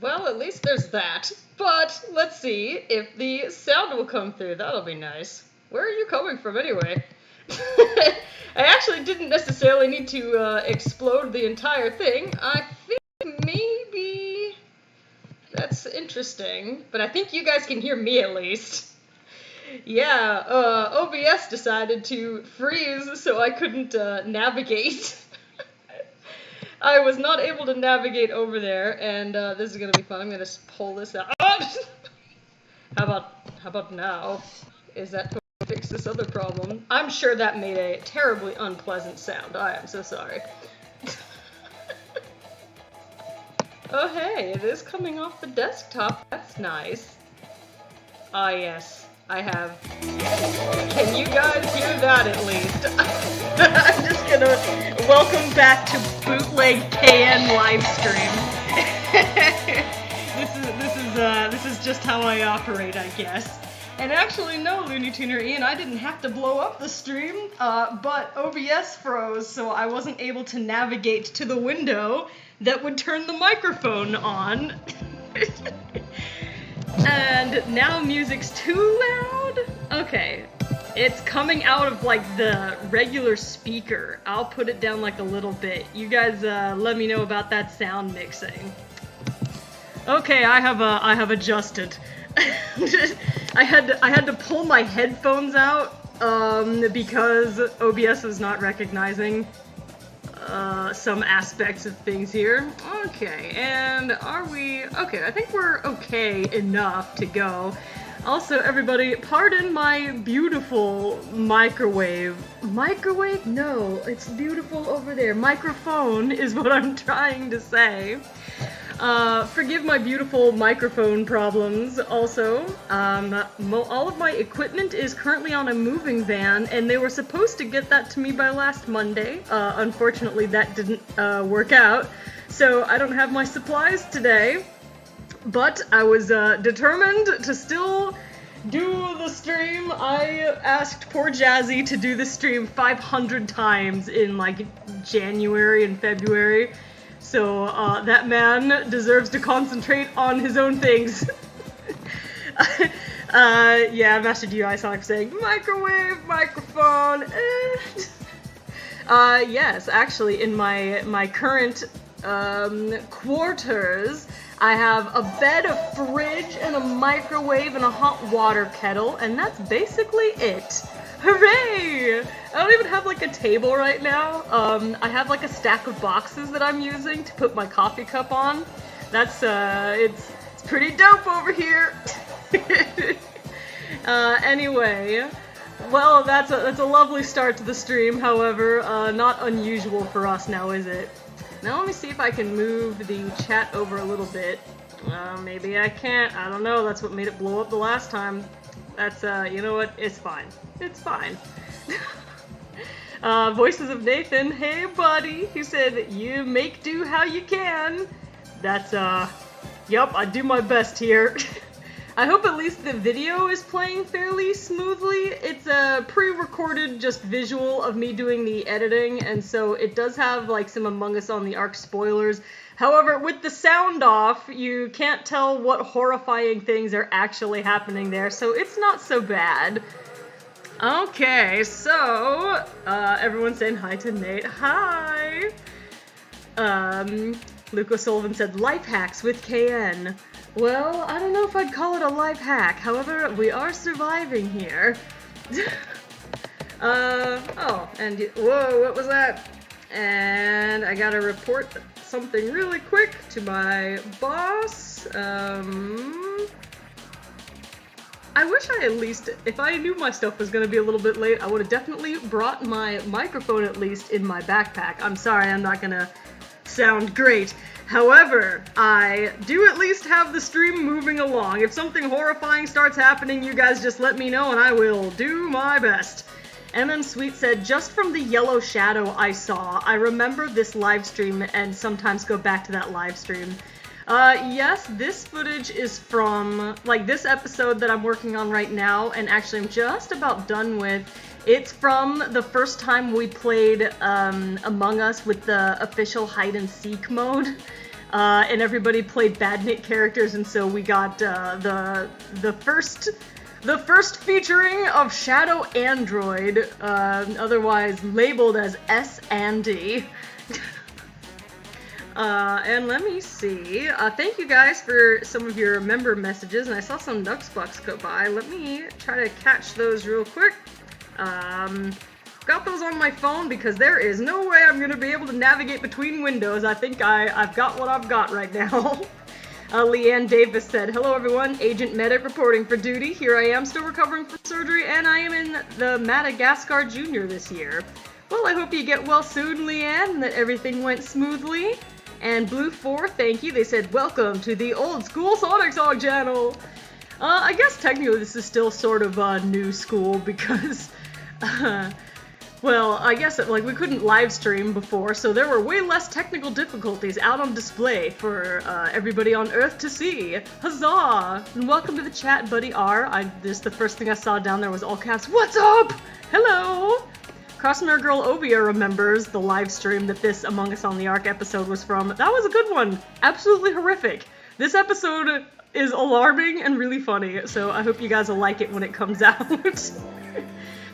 Well, at least there's that. But let's see if the sound will come through. That'll be nice. Where are you coming from anyway? I actually didn't necessarily need to explode the entire thing. I think maybe that's interesting. But I think you guys can hear me at least. Yeah, OBS decided to freeze so I couldn't navigate. I was not able to navigate over there, and this is gonna be fun. I'm gonna pull this out. How about now? Is that going to fix this other problem? I'm sure that made a terribly unpleasant sound. I am so sorry. Oh hey, it is coming off the desktop. That's nice. Ah yes, I have. Can you guys hear that at least? I'm just gonna welcome back to Bootleg KN livestream. This is just how I operate, I guess. And actually, no, Looney Tuner Ian, I didn't have to blow up the stream, but OBS froze, so I wasn't able to navigate to the window that would turn the microphone on. And now music's too loud? Okay, it's coming out of like the regular speaker. I'll put it down like a little bit. You guys let me know about that sound mixing. Okay, I have adjusted. I had to pull my headphones out because OBS was not recognizing some aspects of things here. Okay, and are we... Okay, I think we're okay enough to go. Also, everybody, pardon my beautiful microwave. Microwave? No, it's beautiful over there. Microphone is what I'm trying to say. Forgive my beautiful microphone problems. Also, all of my equipment is currently on a moving van, and they were supposed to get that to me by last Monday. Unfortunately, that didn't work out, so I don't have my supplies today. But I was determined to still do the stream. I asked poor Jazzy to do the stream 500 times in like January and February. So that man deserves to concentrate on his own things. Yeah, Master DUI Sonic saying microwave, microphone. Yes, actually, in my current quarters, I have a bed, a fridge, and a microwave, and a hot water kettle, and that's basically it. Hooray! I don't even have like a table right now. I have like a stack of boxes that I'm using to put my coffee cup on. That's it's pretty dope over here. Anyway, well, that's a lovely start to the stream. However, not unusual for us now, is it? Now let me see if I can move the chat over a little bit. Maybe I can't. I don't know. That's what made it blow up the last time. That's, you know what? It's fine. It's fine. Voices of Nathan. Hey, buddy. He said, you make do how you can. That's, yup, I do my best here. I hope at least the video is playing fairly smoothly. It's a pre-recorded just visual of me doing the editing, and so it does have like some Among Us on the Ark spoilers. However, with the sound off, you can't tell what horrifying things are actually happening there, so it's not so bad. Okay, so, everyone's saying hi to Nate. Hi! Luke O'Sullivan said, life hacks with KN. Well, I don't know if I'd call it a life hack. However, we are surviving here. Oh, and whoa, what was that? And I gotta report something really quick to my boss. I wish I at least, if I knew my stuff was gonna be a little bit late, I would have definitely brought my microphone at least in my backpack. I'm sorry, I'm not gonna sound great. However, I do at least have the stream moving along. If something horrifying starts happening, you guys just let me know and I will do my best. MM Sweet said, just from the yellow shadow I saw, I remember this live stream and sometimes go back to that live stream. Yes, this footage is from, like, this episode that I'm working on right now, and actually I'm just about done with. It's from the first time we played Among Us with the official hide-and-seek mode. and everybody played Badnik characters, and so we got the first featuring of Shadow Android, otherwise labeled as S. Andy. And let me see. Thank you guys for some of your member messages, and I saw some Nuxbucks go by. Let me try to catch those real quick. Got those on my phone because there is no way I'm gonna be able to navigate between windows. I think I've got what I've got right now. Leanne Davis said, "Hello everyone, Agent Medic reporting for duty. Here I am, still recovering from surgery, and I am in the Madagascar Junior this year. Well, I hope you get well soon, Leanne, and that everything went smoothly." And Blue4, thank you. They said, "Welcome to the old school SonicSong channel." I guess technically this is still sort of new school because, well, I guess like we couldn't live stream before, so there were way less technical difficulties out on display for everybody on Earth to see. Huzzah! And welcome to the chat, Buddy R. Just the first thing I saw down there was all caps. What's up? Hello! Crossmere Girl Ovia remembers the live stream that this Among Us on the Ark episode was from. That was a good one. Absolutely horrific. This episode is alarming and really funny, so I hope you guys will like it when it comes out.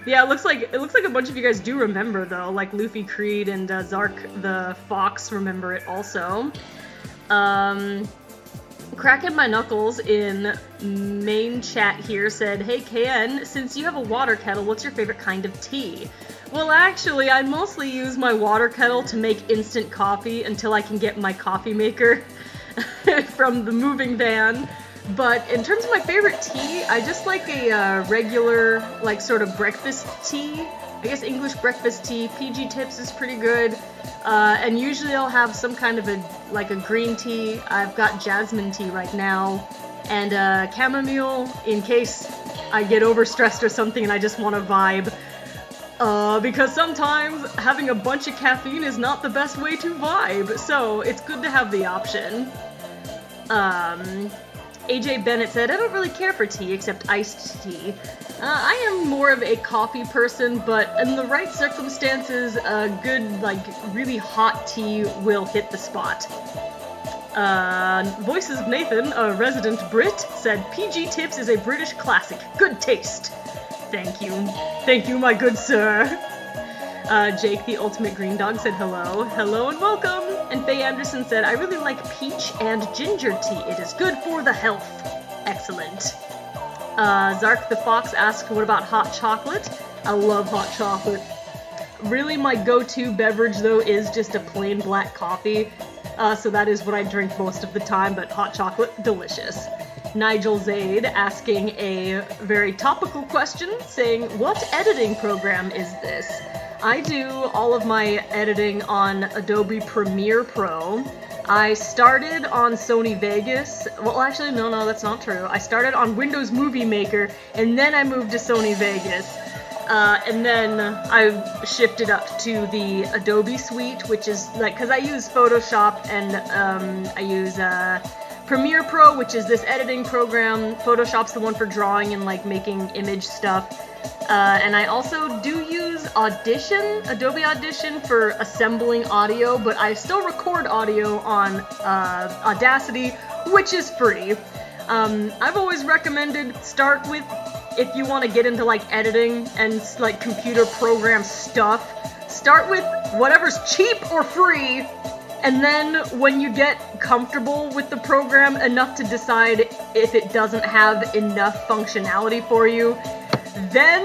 Yeah, it looks like a bunch of you guys do remember though, like Luffy Creed and Zark the Fox remember it also. Cracking My Knuckles in main chat here said, "Hey KN, since you have a water kettle, what's your favorite kind of tea?" Well, actually, I mostly use my water kettle to make instant coffee until I can get my coffee maker from the moving van. But in terms of my favorite tea, I just like a regular, like, sort of breakfast tea. I guess English breakfast tea. PG Tips is pretty good. And usually I'll have some kind of a green tea. I've got jasmine tea right now. And chamomile in case I get overstressed or something and I just want to vibe. Because sometimes having a bunch of caffeine is not the best way to vibe, so it's good to have the option. AJ Bennett said, "I don't really care for tea except iced tea. I am more of a coffee person, but in the right circumstances, a good, like, really hot tea will hit the spot." Voices of Nathan, a resident Brit, said, "PG Tips is a British classic. Good taste." Thank you. Thank you, my good sir. Jake, the ultimate green dog, said hello. Hello and welcome. And Faye Anderson said, "I really like peach and ginger tea. It is good for the health." Excellent. Zark the Fox asked, "What about hot chocolate?" I love hot chocolate. Really, my go-to beverage, though, is just a plain black coffee. So that is what I drink most of the time, but hot chocolate, delicious. Nigel Zaid asking a very topical question, saying, "What editing program is this?" I do all of my editing on Adobe Premiere Pro. I started on Sony Vegas. Well, actually, no, that's not true. I started on Windows Movie Maker, and then I moved to Sony Vegas. And then I shifted up to the Adobe Suite, which is like, because I use Photoshop and I use Premiere Pro, which is this editing program. Photoshop's the one for drawing and like making image stuff. And I also do use Adobe Audition for assembling audio, but I still record audio on Audacity, which is free. I've always recommended start with, if you want to get into like editing and like computer program stuff, start with whatever's cheap or free. And then when you get comfortable with the program enough to decide if it doesn't have enough functionality for you, then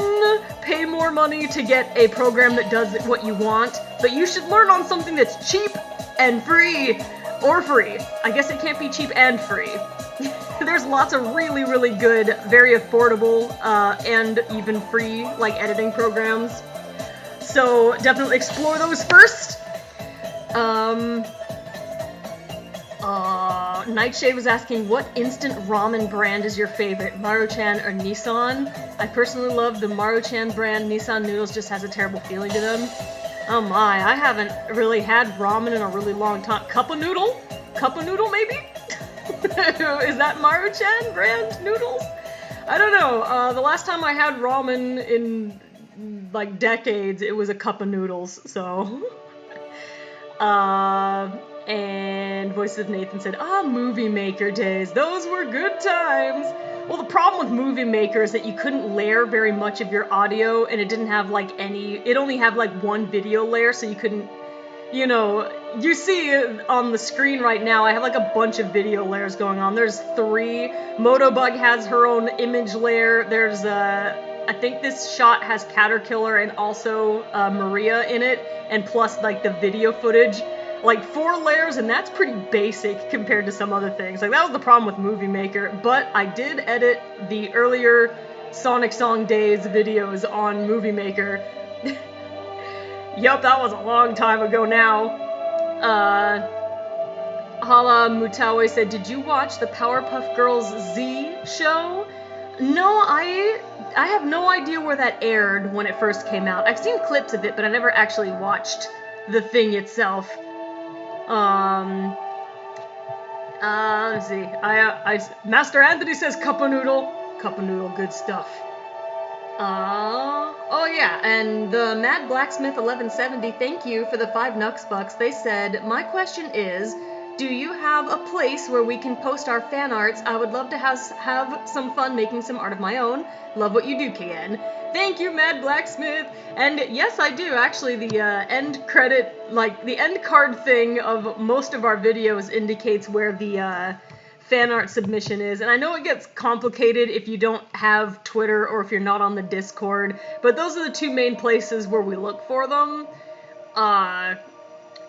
pay more money to get a program that does what you want. But you should learn on something that's cheap and free, or free. I guess it can't be cheap and free. There's lots of really, really good, very affordable, and even free, like, editing programs. So definitely explore those first. Nightshade was asking, what instant ramen brand is your favorite, Maruchan or Nissan? I personally love the Maruchan brand. Nissan noodles just has a terrible feeling to them. Oh my, I haven't really had ramen in a really long time. Cup of noodle? Cup of noodle, maybe? Is that Maruchan brand noodles? I don't know. The last time I had ramen in, like, decades, it was a cup of noodles, so... And Voices of Nathan said, Movie Maker days. Those were good times. Well, the problem with Movie Maker is that you couldn't layer very much of your audio, and it didn't have, like, it only had, like, one video layer, so you couldn't, you know, you see on the screen right now, I have, like, a bunch of video layers going on. There's 3. Motobug has her own image layer. There's, I think this shot has Caterkiller and also Maria in it, and plus, like, the video footage. Like, 4 layers, and that's pretty basic compared to some other things. Like, that was the problem with Movie Maker, but I did edit the earlier Sonic Song Days videos on Movie Maker. Yup, that was a long time ago now. Hala Mutawe said, did you watch the Powerpuff Girls Z show? No, I have no idea where that aired when it first came out. I've seen clips of it, but I never actually watched the thing itself. Let's see. Master Anthony says Cup of Noodle. Cup of Noodle, good stuff. Oh yeah, and the Mad Blacksmith 1170, thank you for the 5 Nux Bucks. They said, my question is, do you have a place where we can post our fan arts? I would love to have some fun making some art of my own. Love what you do, KN. Thank you, Mad Blacksmith. And yes, I do. Actually, the end credit, like the end card thing of most of our videos indicates where the fan art submission is. And I know it gets complicated if you don't have Twitter or if you're not on the Discord, but those are the 2 main places where we look for them.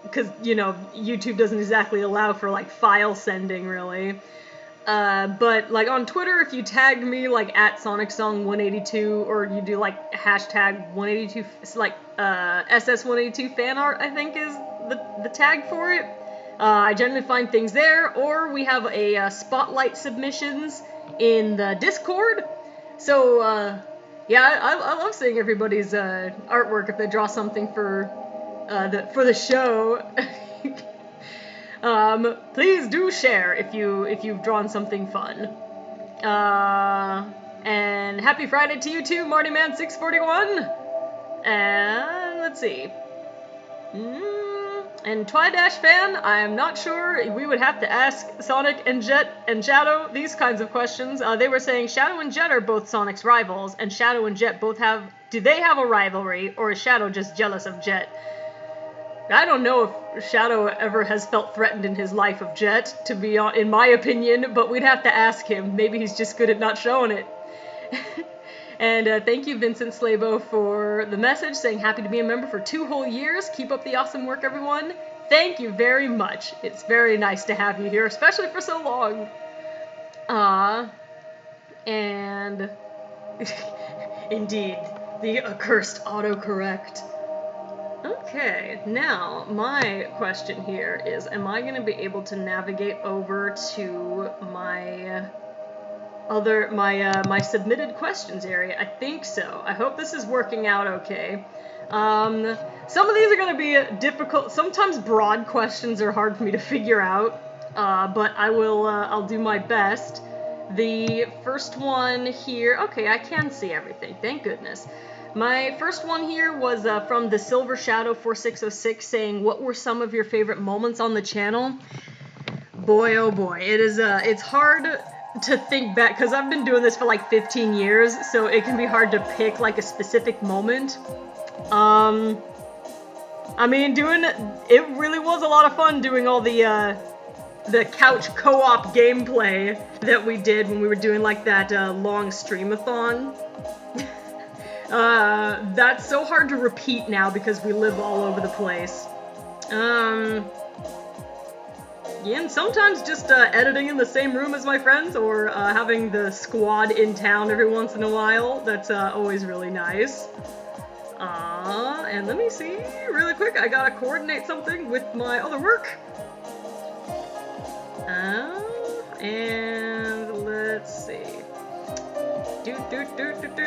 Because, you know, YouTube doesn't exactly allow for, like, file sending, really. But, like, on Twitter, if you tag me, like, at SonicSong182, or you do, like, hashtag 182, like, SS182 fanart, I think is the tag for it. I generally find things there, or we have a spotlight submissions in the Discord. So, yeah, I love seeing everybody's artwork if they draw something for the show. Please do share if you've drawn something fun. And happy Friday to you too, MartyMan641. And let's see. And Twidash fan, I'm not sure. We would have to ask Sonic and Jet and Shadow these kinds of questions. They were saying Shadow and Jet are both Sonic's rivals, and Shadow and Jet both have. Do they have a rivalry, or is Shadow just jealous of Jet? I don't know if Shadow ever has felt threatened in his life of Jet, to be in my opinion, but we'd have to ask him. Maybe he's just good at not showing it. And thank you, Vincent Slabo, for the message saying happy to be a member for 2 whole years. Keep up the awesome work, everyone. Thank you very much. It's very nice to have you here, especially for so long. And indeed, the accursed autocorrect. Okay, now my question here is, am I going to be able to navigate over to my my submitted questions area? I think so. I hope this is working out okay. Some of these are going to be difficult. Sometimes broad questions are hard for me to figure out, but I'll do my best. The first one here, okay, I can see everything, thank goodness. My first one here was from the Silver Shadow 4606 saying, what were some of your favorite moments on the channel? Boy, oh boy, it's hard to think back, because I've been doing this for like 15 years, so it can be hard to pick like a specific moment. I mean, it really was a lot of fun doing all the couch co-op gameplay that we did when we were doing like that long streamathon. That's so hard to repeat now because we live all over the place. Yeah, and sometimes just editing in the same room as my friends, or having the squad in town every once in a while. That's always really nice. And let me see really quick. I gotta coordinate something with my other work. And let's see.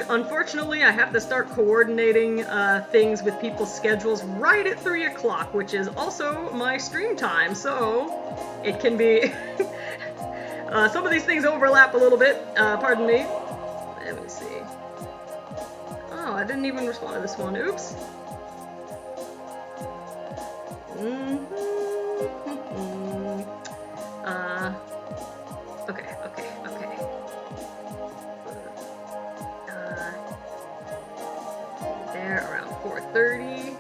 Unfortunately, I have to start coordinating things with people's schedules right at 3 o'clock, which is also my stream time, so it can be... some of these things overlap a little bit, pardon me. Let me see. Oh, I didn't even respond to this one, oops. 30.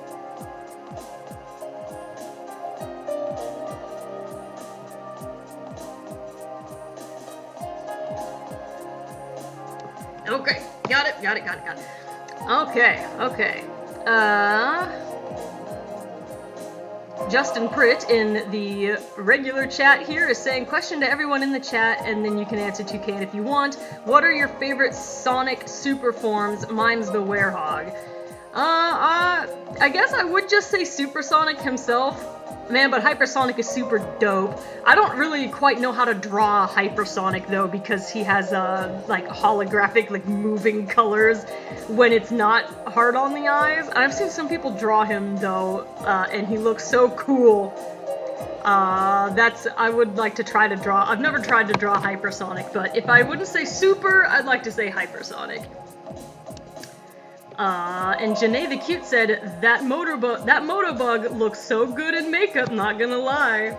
Okay, got it. Okay. Justin Pritt in the regular chat here is saying, question to everyone in the chat, and then you can answer 2K if you want. What are your favorite Sonic super forms? Mine's the Werehog. I guess I would just say Supersonic himself. Man, but Hypersonic is super dope. I don't really quite know how to draw Hypersonic, though, because he has, like, holographic, like, moving colors when it's not hard on the eyes. I've seen some people draw him, though, and he looks so cool. I would like to try to draw. I've never tried to draw Hypersonic, but if I wouldn't say Super, I'd like to say Hypersonic. And Janae the Cute said, that Motobug looks so good in makeup, not gonna lie.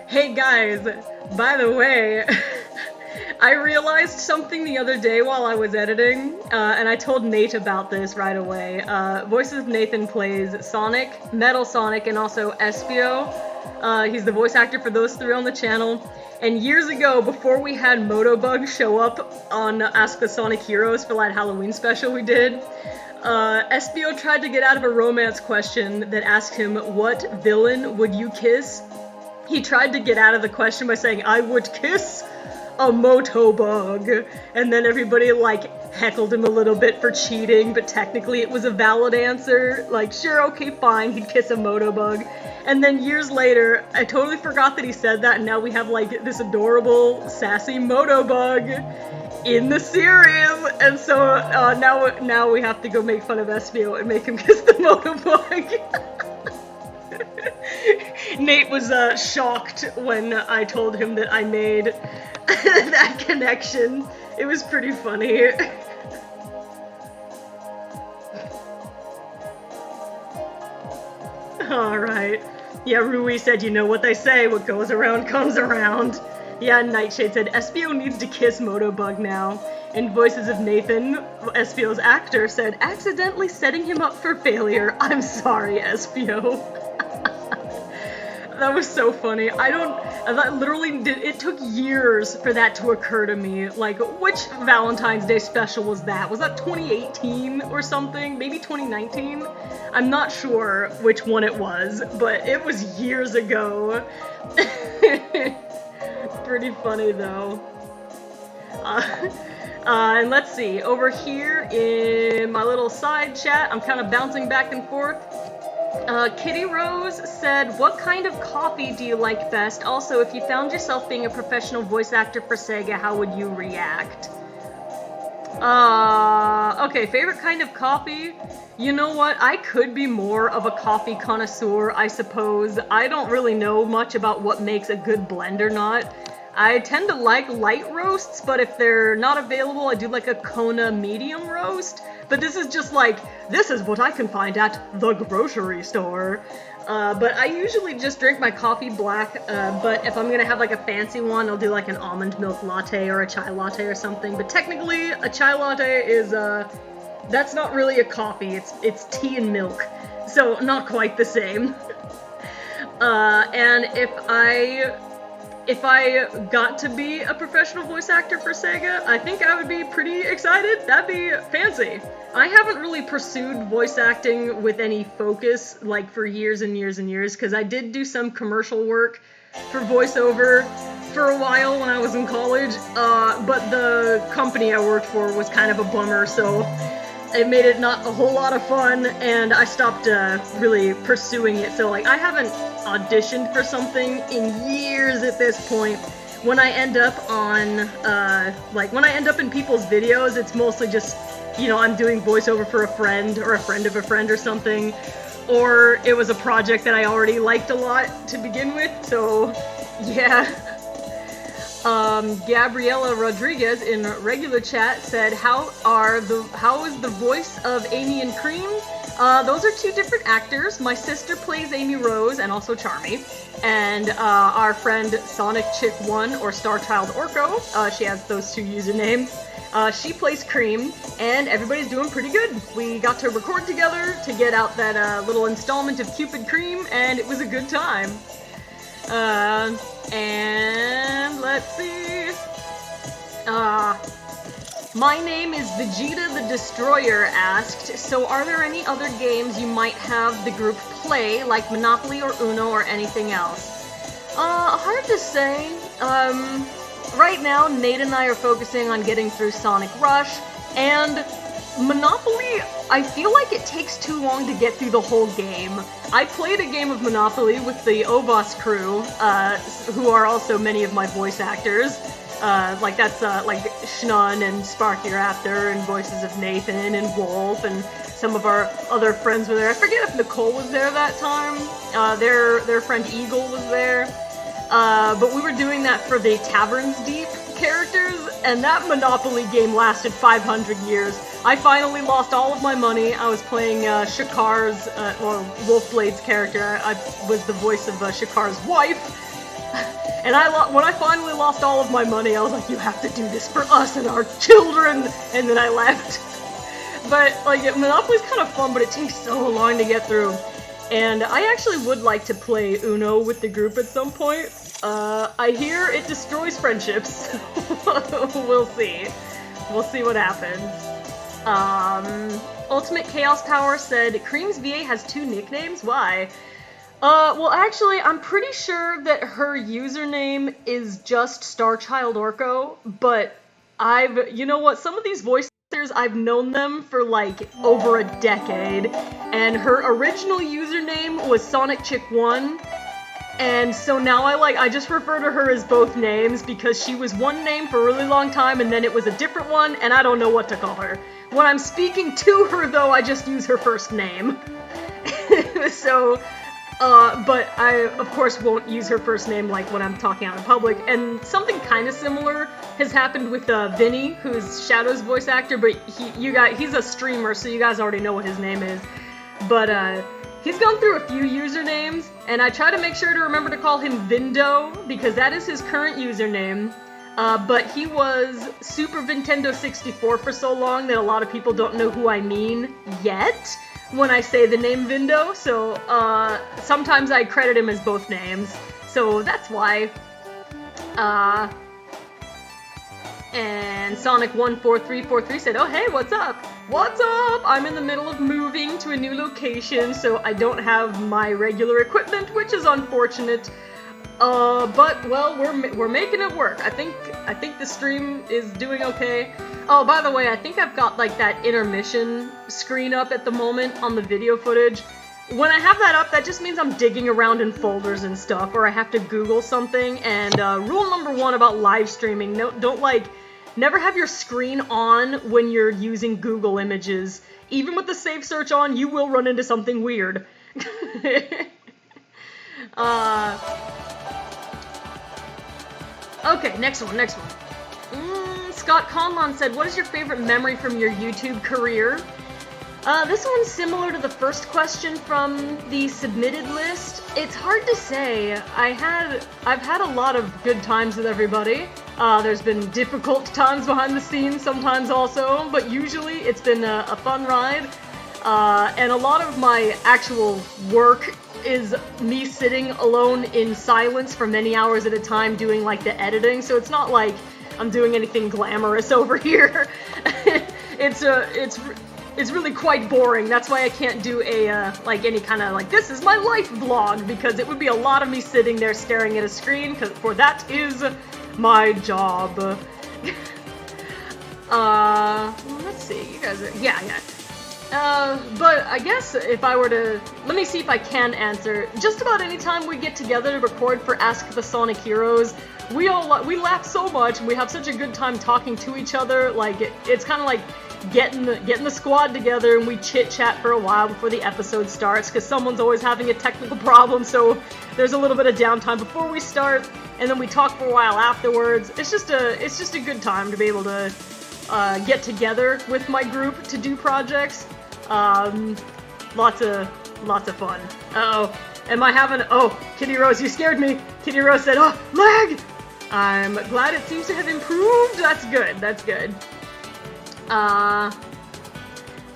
Hey guys, by the way, I realized something the other day while I was editing, and I told Nate about this right away. Voices of Nathan plays Sonic, Metal Sonic, and also Espio. He's the voice actor for those three on the channel. And years ago, before we had Motobug show up on Ask the Sonic Heroes for that Halloween special we did, Espio tried to get out of a romance question that asked him, what villain would you kiss? He tried to get out of the question by saying, I would kiss a Motobug. And then everybody, like, heckled him a little bit for cheating, but technically it was a valid answer. Like, sure, okay, fine, he'd kiss a Motobug. And then years later, I totally forgot that he said that, and now we have, like, this adorable, sassy Motobug in the series. And so now we have to go make fun of Espio and make him kiss the Motobug. Nate was shocked when I told him that I made that connection. It was pretty funny. Alright. Yeah, Rui said, you know what they say, what goes around comes around. Yeah, Nightshade said, Espio needs to kiss Motobug now. And Voices of Nathan, Espio's actor, said, accidentally setting him up for failure. I'm sorry, Espio. That was so funny. It took years for that to occur to me. Like, which Valentine's Day special was that? Was that 2018 or something? Maybe 2019? I'm not sure which one it was, but it was years ago. Pretty funny, though. And let's see, over here in my little side chat, I'm kind of bouncing back and forth. Kitty Rose said, what kind of coffee do you like best? Also, if you found yourself being a professional voice actor for Sega, how would you react? Okay, favorite kind of coffee? You know what? I could be more of a coffee connoisseur, I suppose. I don't really know much about what makes a good blend or not. I tend to like light roasts, but if they're not available, I do like a Kona medium roast. But this is just like, this is what I can find at the grocery store. But I usually just drink my coffee black, but if I'm gonna have like a fancy one, I'll do like an almond milk latte or a chai latte or something. But technically, a chai latte is, that's not really a coffee, it's tea and milk. So not quite the same. And if I got to be a professional voice actor for Sega, I think I would be pretty excited. That'd be fancy. I haven't really pursued voice acting with any focus, like, for years and years and years, because I did do some commercial work for voiceover for a while when I was in college, but the company I worked for was kind of a bummer, so it made it not a whole lot of fun, and I stopped really pursuing it. So, like, I haven't auditioned for something in years at this point. When I end up on, when I end up in people's videos, it's mostly just, you know, I'm doing voiceover for a friend or a friend of a friend or something, or it was a project that I already liked a lot to begin with, so, yeah. Gabriela Rodriguez in regular chat said, how is the voice of Amy and Cream? Those are two different actors. My sister plays Amy Rose and also Charmy. And our friend Sonic Chick 1 or Starchild Orko, she has those two usernames. She plays Cream, and everybody's doing pretty good. We got to record together to get out that little installment of Cupid Cream, and it was a good time. And let's see. My name is Vegeta the Destroyer asked, so are there any other games you might have the group play, like Monopoly or Uno or anything else? Hard to say. Right now, Nate and I are focusing on getting through Sonic Rush, and Monopoly, I feel like it takes too long to get through the whole game. I played a game of Monopoly with the Obos crew, who are also many of my voice actors. Like Schnun and Sparky Raptor and voices of Nathan and Wolf, and some of our other friends were there. I forget if Nicole was there that time. Their friend Eagle was there. But we were doing that for the Taverns Deep characters, and that Monopoly game lasted 500 years. I finally lost all of my money. I was playing Shakar's, or Wolfblade's character. I was the voice of Shakar's wife. And when I finally lost all of my money, I was like, you have to do this for us and our children! And then I left. But, like, Monopoly's kind of fun, but it takes so long to get through. And I actually would like to play Uno with the group at some point. I hear it destroys friendships. We'll see. We'll see what happens. Ultimate Chaos Power said, Cream's VA has 2 nicknames? Why? Well, actually, I'm pretty sure that her username is just Starchild Orko, but you know what, some of these voice actors, I've known them for, like, over a decade, and her original username was Sonic Chick 1, and so now I just refer to her as both names, because she was one name for a really long time, and then it was a different one, and I don't know what to call her. When I'm speaking to her, though, I just use her first name. So... but I, of course, won't use her first name, like, when I'm talking out in public, and something kind of similar has happened with, Vinny, who's Shadow's voice actor, but he's a streamer, so you guys already know what his name is, but, he's gone through a few usernames, and I try to make sure to remember to call him Vindo, because that is his current username, but he was Super Nintendo 64 for so long that a lot of people don't know who I mean yet when I say the name Vindo, so sometimes I credit him as both names, so that's why. And Sonic14343 said, oh hey, what's up? What's up? I'm in the middle of moving to a new location, so I don't have my regular equipment, which is unfortunate. But, well, we're making it work. I think the stream is doing okay. Oh, by the way, I think I've got, like, that intermission screen up at the moment on the video footage. When I have that up, that just means I'm digging around in folders and stuff, or I have to Google something, and, rule number 1 about live streaming, never have your screen on when you're using Google Images. Even with the safe search on, you will run into something weird. Okay, next one. Scott Conlon said, what is your favorite memory from your YouTube career? This one's similar to the first question from the submitted list. It's hard to say. I've had a lot of good times with everybody. There's been difficult times behind the scenes sometimes also, but usually it's been a fun ride. And a lot of my actual work is me sitting alone in silence for many hours at a time doing, like, the editing, so it's not like I'm doing anything glamorous over here. It's really quite boring. That's why I can't do like, any kind of, like, this is my life vlog, because it would be a lot of me sitting there staring at a screen, for that is my job. Let's see, you guys are, yeah. But I guess if I were to, let me see if I can answer. Just about any time we get together to record for Ask the Sonic Heroes, we laugh so much, we have such a good time talking to each other, like, it's kind of like getting the squad together and we chit-chat for a while before the episode starts, because someone's always having a technical problem, so there's a little bit of downtime before we start, and then we talk for a while afterwards. It's just a good time to be able to get together with my group to do projects. Lots of fun. Uh-oh. Am I having... Oh, Kitty Rose, you scared me. Kitty Rose said, oh, lag! I'm glad it seems to have improved. That's good. That's good.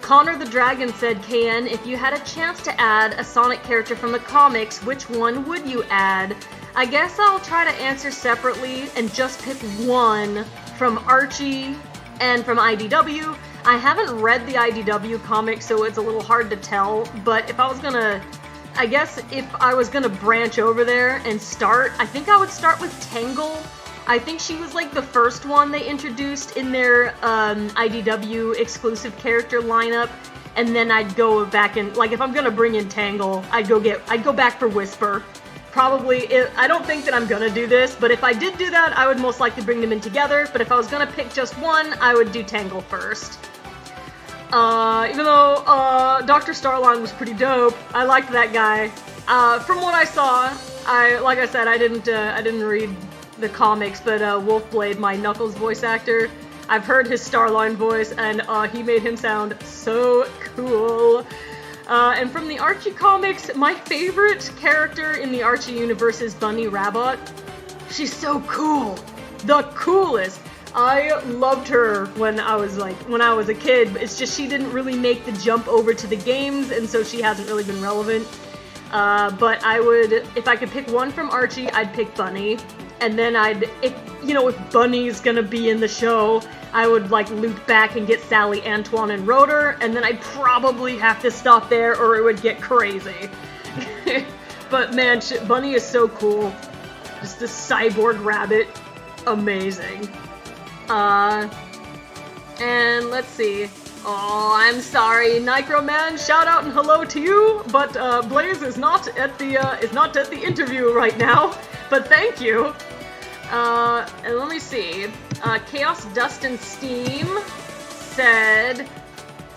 Connor the Dragon said, KN, if you had a chance to add a Sonic character from the comics, which one would you add? I guess I'll try to answer separately and just pick one from Archie and from IDW. I haven't read the IDW comics, so it's a little hard to tell, but if I was gonna... I guess if I was gonna branch over there and start, I think I would start with Tangle. I think she was like the first one they introduced in their IDW exclusive character lineup, and then I'd go back and, like, if I'm gonna bring in Tangle, I'd go back for Whisper. Probably, I don't think that I'm gonna do this, but if I did do that, I would most likely bring them in together, but if I was gonna pick just one, I would do Tangle first. Even though, Dr. Starline was pretty dope, I liked that guy. From what I saw, like I said, I didn't read the comics, but, Wolfblade, my Knuckles voice actor, I've heard his Starline voice, and, he made him sound so cool. And from the Archie comics, my favorite character in the Archie universe is Bunny Rabbit. She's so cool! The coolest! I loved her when I was a kid, it's just she didn't really make the jump over to the games, and so she hasn't really been relevant. But I would, if I could pick one from Archie, I'd pick Bunny. And then if Bunny's gonna be in the show, I would, like, loop back and get Sally, Antoine, and Rotor, and then I'd probably have to stop there or it would get crazy. But man, Bunny is so cool. Just a cyborg rabbit. Amazing. And let's see. Oh, I'm sorry, Nicroman. Shout out and hello to you. But Blaze is not at the interview right now. But thank you. And let me see. Chaos Dust and Steam said,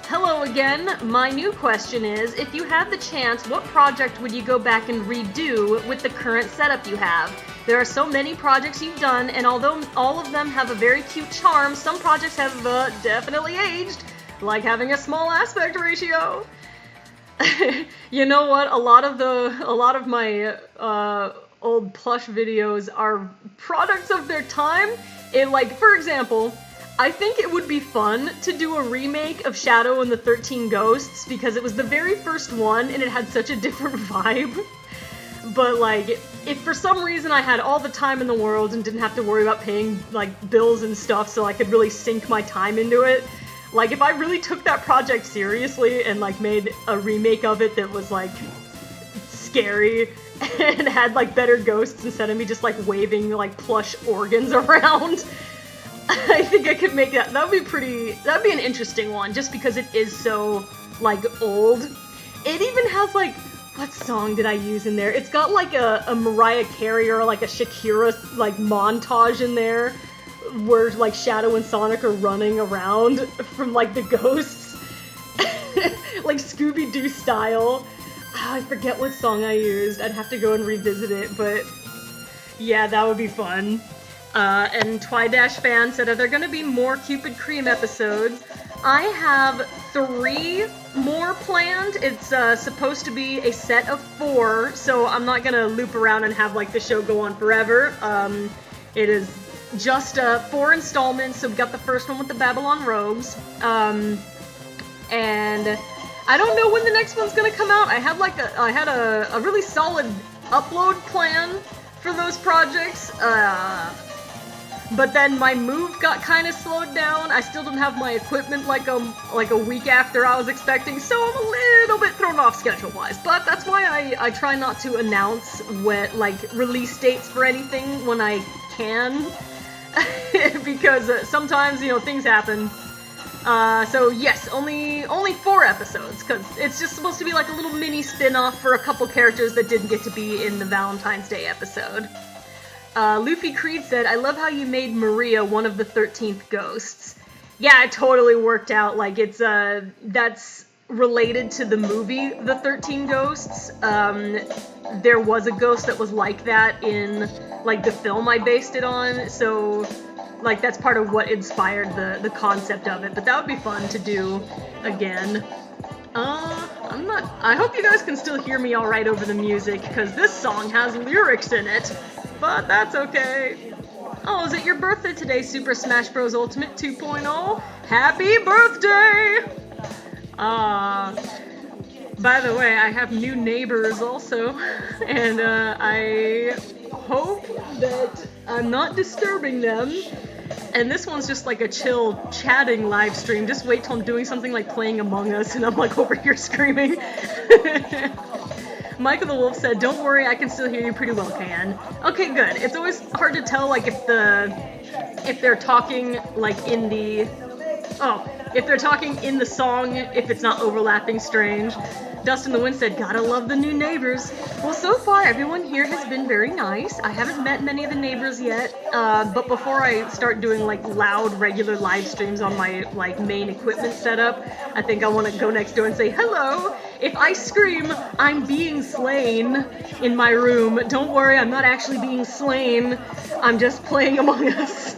hello again. My new question is, if you had the chance, what project would you go back and redo with the current setup you have? There are so many projects you've done, and although all of them have a very cute charm, some projects have definitely aged, like having a small aspect ratio. You know what? A lot of my old plush videos are products of their time. For example, I think it would be fun to do a remake of Shadow and the 13 Ghosts because it was the very first one and it had such a different vibe. But, like, if for some reason I had all the time in the world and didn't have to worry about paying, like, bills and stuff so I could really sink my time into it, like, if I really took that project seriously and, like, made a remake of it that was, like, scary and had, like, better ghosts instead of me just, like, waving, like, plush organs around, I think I could make that. That'd be an interesting one just because it is so, like, old. It even has, like, what song did I use in there? It's got, like, a Mariah Carey or, like, a Shakira, like, montage in there where, like, Shadow and Sonic are running around from, like, the ghosts. Like, Scooby-Doo style. Oh, I forget what song I used. I'd have to go and revisit it, but yeah, that would be fun. And Twidash fan said, are there going to be more Cupid Cream episodes? I have 3 more planned. It's supposed to be a set of 4, so I'm not going to loop around and have, like, the show go on forever. It is just 4 installments, so we got the first one with the Babylon Rogues. And I don't know when the next one's gonna come out. I had a really solid upload plan for those projects, but then my move got kind of slowed down. I still didn't have my equipment like a week after I was expecting, so I'm a little bit thrown off schedule-wise. But that's why I try not to announce release dates for anything when I can, because sometimes, you know, things happen. So yes, only 4 episodes, because it's just supposed to be like a little mini spin-off for a couple characters that didn't get to be in the Valentine's Day episode. Luffy Creed said, I love how you made Maria one of the 13th ghosts. Yeah, it totally worked out. Like, it's, that's related to the movie, The 13 Ghosts. There was a ghost that was like that in, like, the film I based it on, so, like, that's part of what inspired the concept of it. But that would be fun to do again. I hope you guys can still hear me alright over the music, because this song has lyrics in it. But that's okay. Oh, is it your birthday today, Super Smash Bros. Ultimate 2.0? Happy birthday! By the way, I have new neighbors also, and I hope that I'm not disturbing them. And this one's just like a chill chatting live stream. Just wait till I'm doing something like playing Among Us and I'm like over here screaming. Michael the Wolf said, "Don't worry, I can still hear you pretty well, Can." Okay, good. It's always hard to tell like if they're talking like in the if they're talking in the song, if it's not overlapping strange. Dustin the Wind said, "Gotta love the new neighbors." Well, so far everyone here has been very nice. I haven't met many of the neighbors yet, but before I start doing like loud regular live streams on my like main equipment setup, I think I want to go next door and say, "Hello, if I scream, I'm being slain in my room. Don't worry, I'm not actually being slain. I'm just playing Among Us."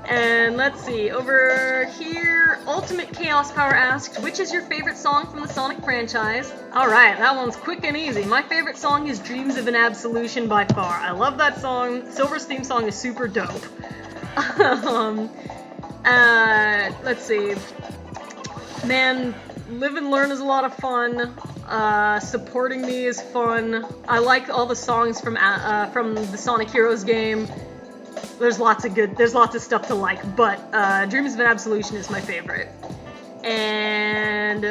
And let's see, over here, Ultimate Chaos Power asked, "Which is your favorite song from the Sonic franchise?" Alright, that one's quick and easy. My favorite song is Dreams of an Absolution by far. I love that song. Silver's theme song is super dope. Let's see. Man, Live and Learn is a lot of fun. Supporting Me is fun. I like all the songs from the Sonic Heroes game. There's lots of stuff to like, but Dreams of an Absolution is my favorite. And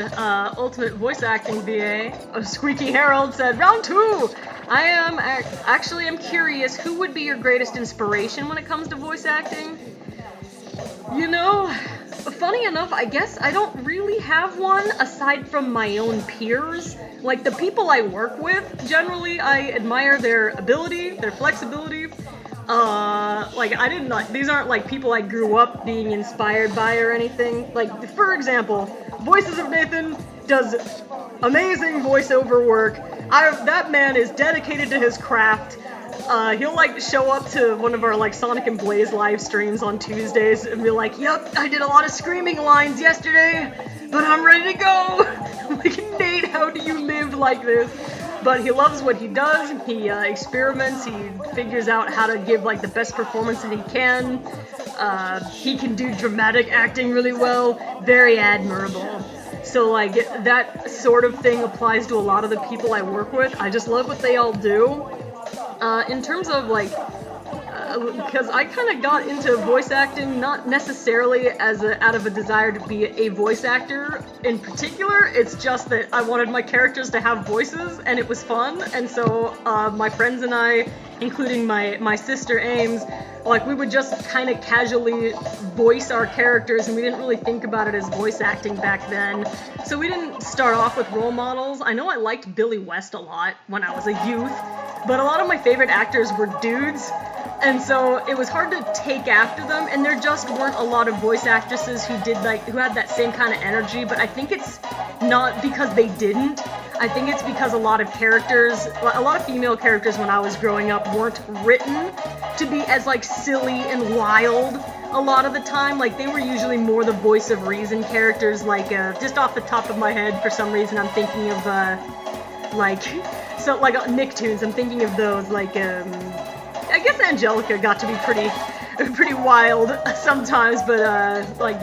Ultimate Voice Acting VA, Squeaky Harold said, "Round 2! I am curious, who would be your greatest inspiration when it comes to voice acting?" You know, funny enough, I guess I don't really have one aside from my own peers. Like, the people I work with, generally I admire their ability, their flexibility. These aren't like people I grew up being inspired by or anything. Like, for example, Voices of Nathan does amazing voiceover work. That man is dedicated to his craft. He'll like show up to one of our like Sonic and Blaze live streams on Tuesdays and be like, "Yep, I did a lot of screaming lines yesterday, but I'm ready to go." I'm like, "Nate, how do you live like this?" But he loves what he does. He experiments. He figures out how to give like the best performance that he can. He can do dramatic acting really well. Very admirable. So like that sort of thing applies to a lot of the people I work with. I just love what they all do. In terms of like, because I kind of got into voice acting not necessarily out of a desire to be a voice actor in particular. It's just that I wanted my characters to have voices and it was fun. And so my friends and I, including my sister Ames, like we would just kind of casually voice our characters, and we didn't really think about it as voice acting back then. So we didn't start off with role models. I know I liked Billy West a lot when I was a youth, but a lot of my favorite actors were dudes. And so it was hard to take after them, and there just weren't a lot of voice actresses who had that same kind of energy. But I think it's not because they didn't. I think it's because a lot of female characters when I was growing up weren't written to be as like silly and wild a lot of the time. Like they were usually more the voice of reason characters. Like just off the top of my head, for some reason, I'm thinking of Nicktoons. I'm thinking of those like. I guess Angelica got to be pretty wild sometimes, but like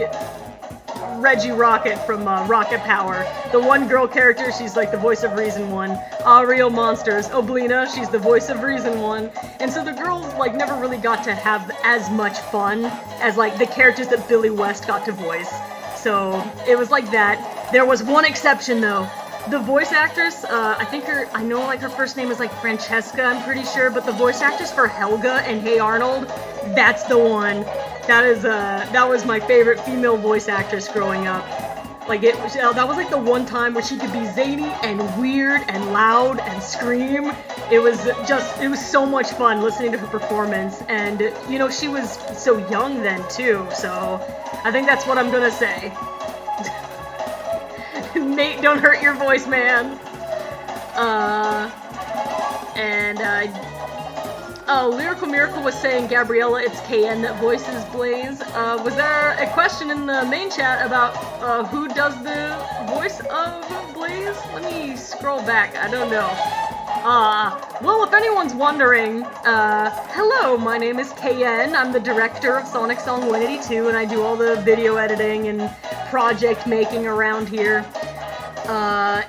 Reggie Rocket from Rocket Power, the one girl character, she's like the voice of reason one. Real Monsters, Oblina, she's the voice of reason one. And so the girls like never really got to have as much fun as like the characters that Billy West got to voice. So it was like that. There was one exception though. The voice actress, I know like her first name is like Francesca, I'm pretty sure, but the voice actress for Helga and Hey Arnold, that's the one. That was my favorite female voice actress growing up. Like that was like the one time where she could be zany and weird and loud and scream. It was so much fun listening to her performance, and you know, she was so young then too, so I think that's what I'm gonna say. Nate, don't hurt your voice, man. Lyrical Miracle was saying, Gabriella, it's KN that voices Blaze. Was there a question in the main chat about who does the voice of Blaze? Let me scroll back, I don't know. Well, if anyone's wondering, hello, my name is KN. I'm the director of SonicSong182, and I do all the video editing and project making around here.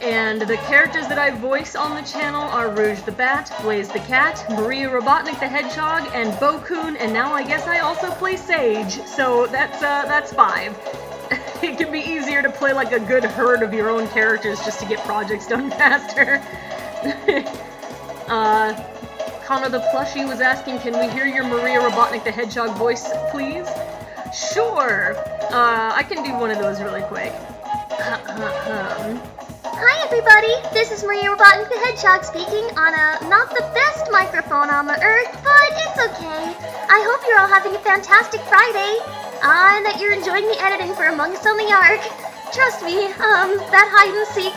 And the characters that I voice on the channel are Rouge the Bat, Blaze the Cat, Maria Robotnik the Hedgehog, and Bokoon, and now I guess I also play Sage, so that's 5. It can be easier to play like a good herd of your own characters just to get projects done faster. Connor the Plushie was asking, can we hear your Maria Robotnik the Hedgehog voice, please? Sure! I can do one of those really quick. Hi everybody, this is Maria Robotnik the Hedgehog speaking on not the best microphone on the earth, but it's okay. I hope you're all having a fantastic Friday, and that you're enjoying the editing for Among Us on the Ark. Trust me, that hide and seek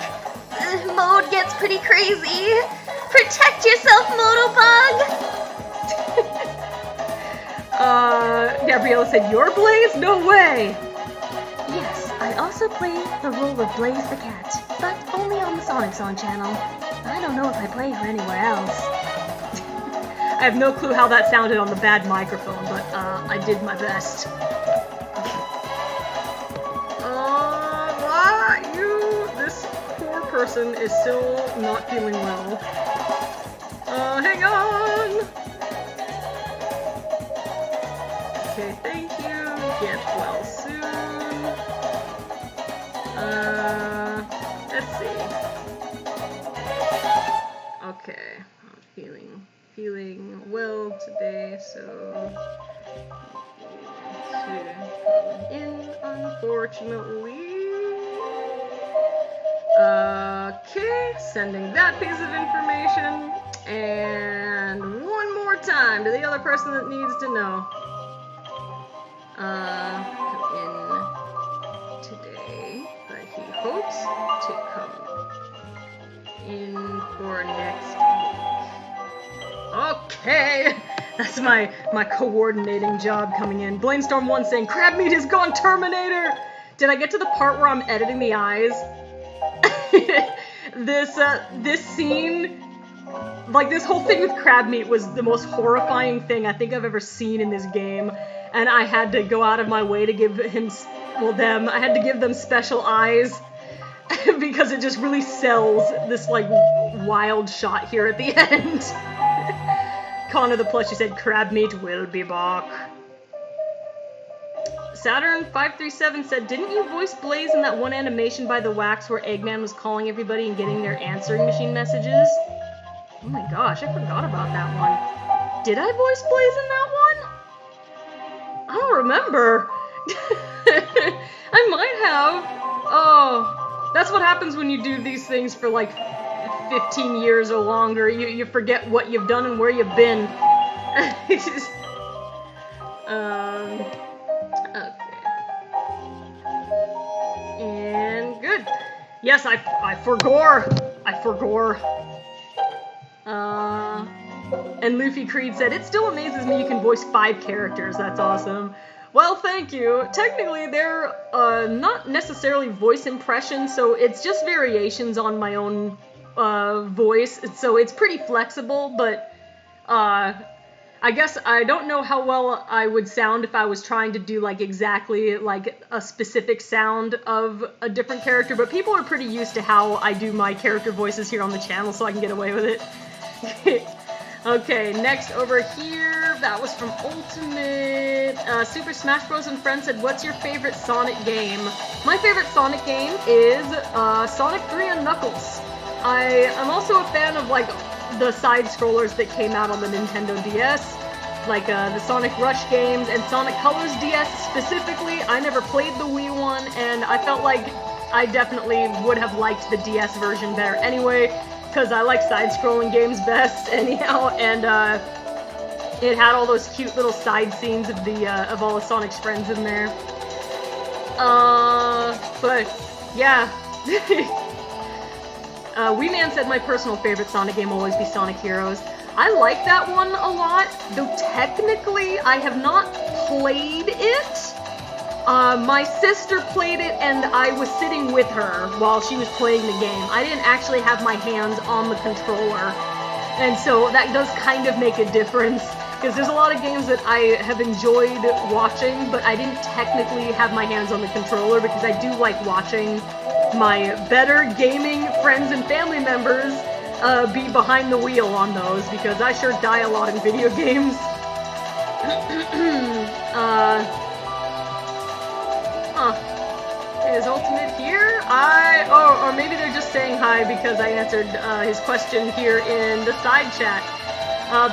mode gets pretty crazy. Protect yourself, Motobug! Gabriella said, you're Blaze? No way! Yes, I also play the role of Blaze the Cat, but only on the SonicSong channel. I don't know if I play her anywhere else. I have no clue how that sounded on the bad microphone, but I did my best. This poor person is still not feeling well. Hang on! Okay, thank you. Get well soon. Let's see. Okay, I'm feeling well today, so to come in, unfortunately. Okay, sending that piece of information, and one more time to the other person that needs to know. Come in today, but he hopes to come in for next week. Okay, that's my coordinating job coming in. Blainstorm1 saying, Crab Meat has gone Terminator! Did I get to the part where I'm editing the eyes? This scene, like this whole thing with Crab Meat was the most horrifying thing I think I've ever seen in this game, and I had to go out of my way to give him, I had to give them special eyes because it just really sells this like wild shot here at the end. Connor the Plushie said, Crab Meat will be back. Saturn537 said, didn't you voice Blaze in that one animation by the Wax where Eggman was calling everybody and getting their answering machine messages? Oh my gosh, I forgot about that one. Did I voice Blaze in that one? I don't remember. I might have. Oh, that's what happens when you do these things for like 15 years or longer. You forget what you've done and where you've been. Okay. And good. Yes, I forgore. And Luffy Creed said, it still amazes me you can voice 5 characters. That's awesome. Well, thank you. Technically, they're not necessarily voice impressions, so it's just variations on my own voice. So it's pretty flexible, but I guess I don't know how well I would sound if I was trying to do like exactly like a specific sound of a different character, but people are pretty used to how I do my character voices here on the channel, so I can get away with it. Okay, next over here, that was from Ultimate. Super Smash Bros. And Friends said, what's your favorite Sonic game? My favorite Sonic game is Sonic 3 and Knuckles. I'm also a fan of like the side-scrollers that came out on the Nintendo DS, like the Sonic Rush games and Sonic Colors DS specifically. I never played the Wii one, and I felt like I definitely would have liked the DS version better anyway, because I like side-scrolling games best anyhow, and it had all those cute little side scenes of the of all of Sonic's friends in there. But yeah. Wee Man said my personal favorite Sonic game will always be Sonic Heroes. I like that one a lot, though technically I have not played it. My sister played it and I was sitting with her while she was playing the game. I didn't actually have my hands on the controller, and so that does kind of make a difference, because there's a lot of games that I have enjoyed watching, but I didn't technically have my hands on the controller because I do like watching my better gaming friends and family members be behind the wheel on those, because I sure die a lot in video games. Is Ultimate here? Or maybe they're just saying hi because I answered his question here in the side chat.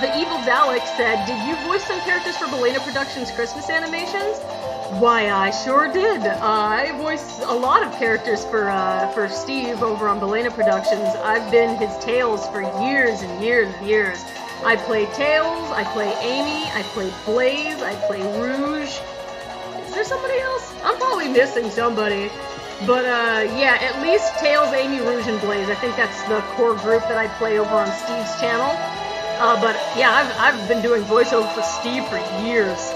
The Evil Dalek said, did you voice some characters for Belena Productions' Christmas animations? Why, I sure did. I voiced a lot of characters for Steve over on Belena Productions. I've been his Tails for years and years and years. I play Tails, I play Amy, I play Blaze, I play Rouge. Is there somebody else? I'm probably missing somebody. But yeah, at least Tails, Amy, Rouge, and Blaze. I think that's the core group that I play over on Steve's channel. But yeah, I've been doing voiceover for Steve for years.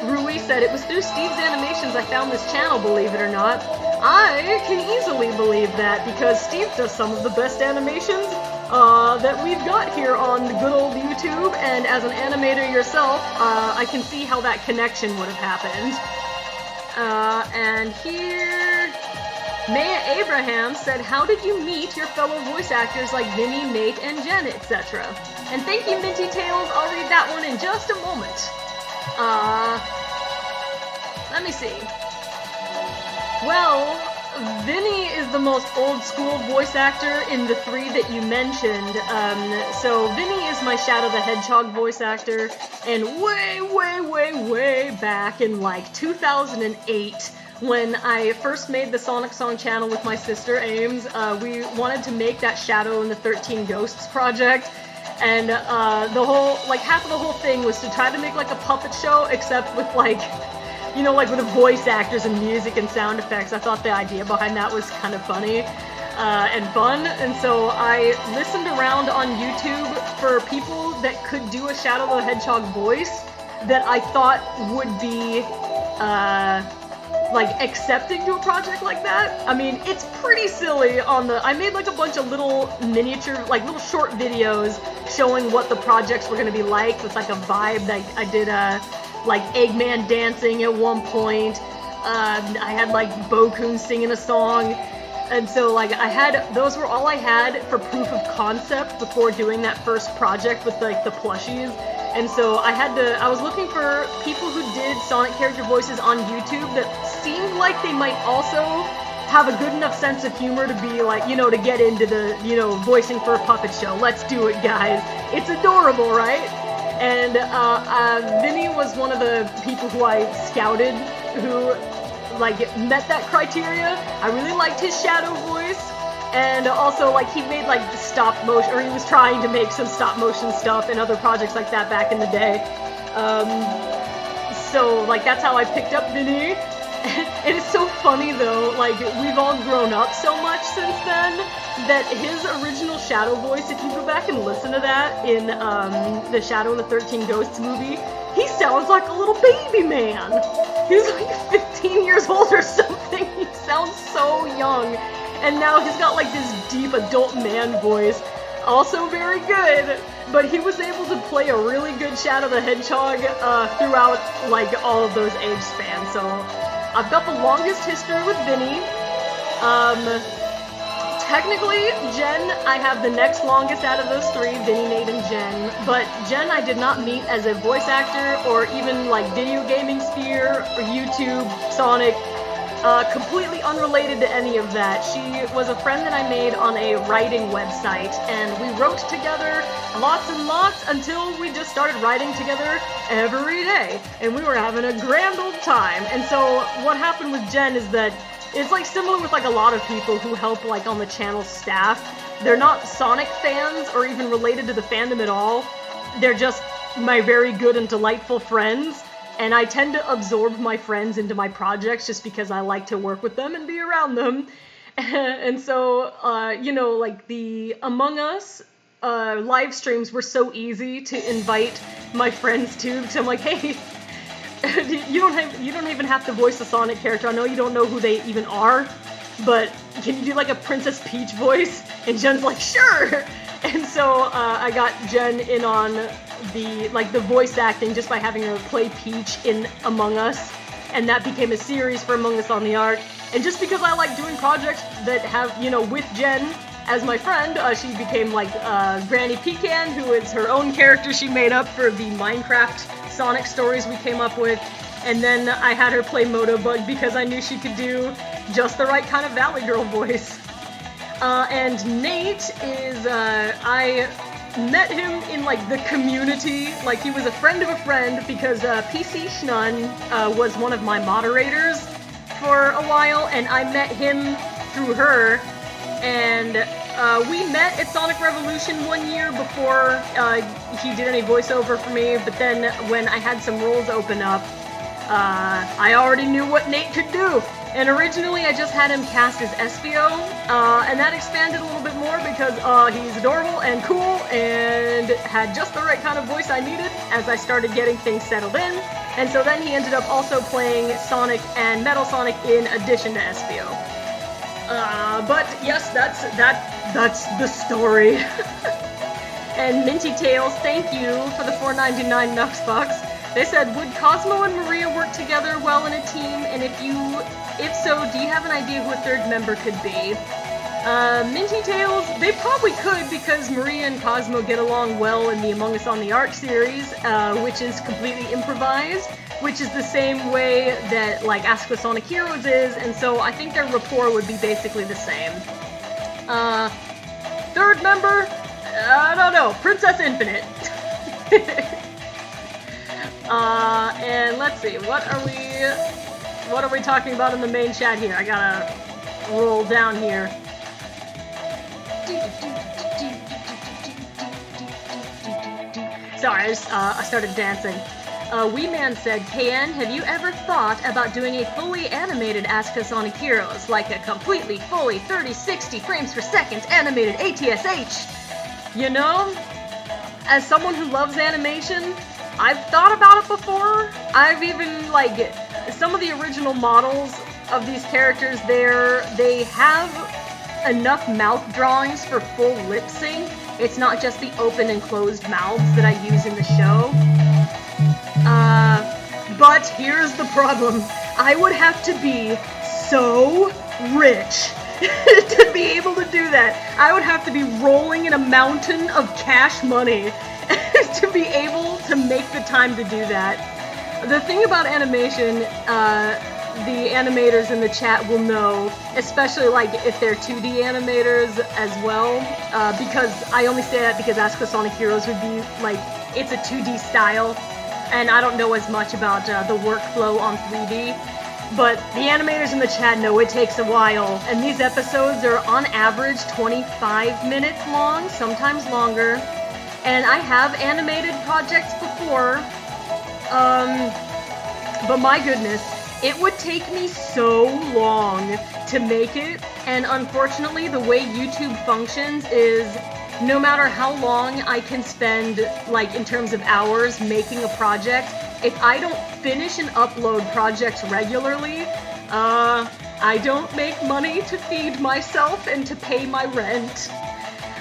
Rui said, it was through Steve's animations I found this channel, believe it or not. I can easily believe that, because Steve does some of the best animations that we've got here on the good old YouTube, and as an animator yourself, I can see how that connection would have happened. And here, Maya Abraham said, how did you meet your fellow voice actors like Vinny, Nate, and Jen, etc.? And thank you, Minty Tails. I'll read that one in just a moment. Let me see. Well, Vinny is the most old-school voice actor in the three that you mentioned. So Vinny is my Shadow the Hedgehog voice actor, and way back in like 2008, when I first made the Sonic Song channel with my sister Ames, we wanted to make that Shadow and the 13 Ghosts project, and the whole, like, half of the whole thing was to try to make like a puppet show, except with like, you know, like with the voice actors and music and sound effects. I thought the idea behind that was kind of funny and fun, and so I listened around on YouTube for people that could do a Shadow the Hedgehog voice that I thought would be like accepting to a project like that. I mean, it's pretty silly on the, I made like a bunch of little miniature, like little short videos showing what the projects were gonna be like. It's like a vibe. That I did like Eggman dancing at one point. I had like Bokoon singing a song. And so like those were all I had for proof of concept before doing that first project with like the plushies. And so I was looking for people who did Sonic character voices on YouTube that seemed like they might also have a good enough sense of humor to be like, you know, to get into the, you know, voicing for a puppet show. Let's do it, guys. It's adorable, right? And Vinny was one of the people who I scouted who like met that criteria. I really liked his Shadow voice. And also, like, he made, like, stop motion, or he was trying to make some stop motion stuff and other projects like that back in the day. So, like, that's how I picked up Vinny. And it's so funny, though, like, we've all grown up so much since then, that his original Shadow voice, if you go back and listen to that in the Shadow and the 13 Ghosts movie, he sounds like a little baby man. He's like 15 years old or something. He sounds so young. And now he's got like this deep adult man voice, also very good, but he was able to play a really good Shadow the Hedgehog throughout like all of those age spans. So I've got the longest history with Vinny. Technically, Jen, I have the next longest out of those three, Vinny, Nate, and Jen, but Jen I did not meet as a voice actor or even like video gaming sphere or YouTube, Sonic. Completely unrelated to any of that. She was a friend that I made on a writing website, and we wrote together lots and lots until we just started writing together every day, and we were having a grand old time. And so what happened with Jen is that it's like similar with like a lot of people who help like on the channel staff. They're not Sonic fans or even related to the fandom at all. They're just my very good and delightful friends. And I tend to absorb my friends into my projects just because I like to work with them and be around them. And so, you know, like the Among Us live streams were so easy to invite my friends to, because I'm like, hey, you don't even have to voice a Sonic character. I know you don't know who they even are, but can you do like a Princess Peach voice? And Jen's like, sure. And so I got Jen in on the voice acting just by having her play Peach in Among Us, and that became a series for Among Us on the Arc. And just because I like doing projects that have, you know, with Jen as my friend, she became like Granny Pecan, who is her own character she made up for the Minecraft Sonic stories we came up with. And then I had her play Motobug because I knew she could do just the right kind of Valley Girl voice. And Nate is, I met him in like the community, like he was a friend of a friend because PC Schnun was one of my moderators for a while, and I met him through her, and we met at Sonic Revolution one year before he did any voiceover for me, but then when I had some roles open up, I already knew what Nate could do. And originally I just had him cast as Espio, and that expanded a little bit more because he's adorable and cool and had just the right kind of voice I needed as I started getting things settled in. And so then he ended up also playing Sonic and Metal Sonic in addition to Espio. But yes, that's the story. And Minty Tails, thank you for the $4.99 Nux Bucks. They said, would Cosmo and Maria work together well in a team? And if so, do you have an idea who a third member could be? Minty Tails, they probably could because Maria and Cosmo get along well in the Among Us on the Arc series, which is completely improvised, which is the same way that like Asuka Sonic Heroes is, and so I think their rapport would be basically the same. Third member? I don't know, Princess Infinite. And let's see, what are we talking about in the main chat here? I gotta roll down here. Sorry, I started dancing. Wee Man said, KN, have you ever thought about doing a fully animated Asuka Sonic Heroes, like a completely, fully 30-60 frames per second animated ATSH? You know, as someone who loves animation, I've thought about it before. I've even, like, some of the original models of these characters they have enough mouth drawings for full lip sync. It's not just the open and closed mouths that I use in the show. But here's the problem. I would have to be so rich to be able to do that. I would have to be rolling in a mountain of cash money to be able to make the time to do that. The thing about animation, the animators in the chat will know, especially like if they're 2D animators as well, because I only say that because Asuka Sonic Heroes would be like, it's a 2D style, and I don't know as much about the workflow on 3D, but the animators in the chat know it takes a while, and these episodes are on average 25 minutes long, sometimes longer, and I have animated projects before, but my goodness, it would take me so long to make it, and unfortunately the way YouTube functions is no matter how long I can spend, like in terms of hours, making a project, if I don't finish and upload projects regularly, I don't make money to feed myself and to pay my rent.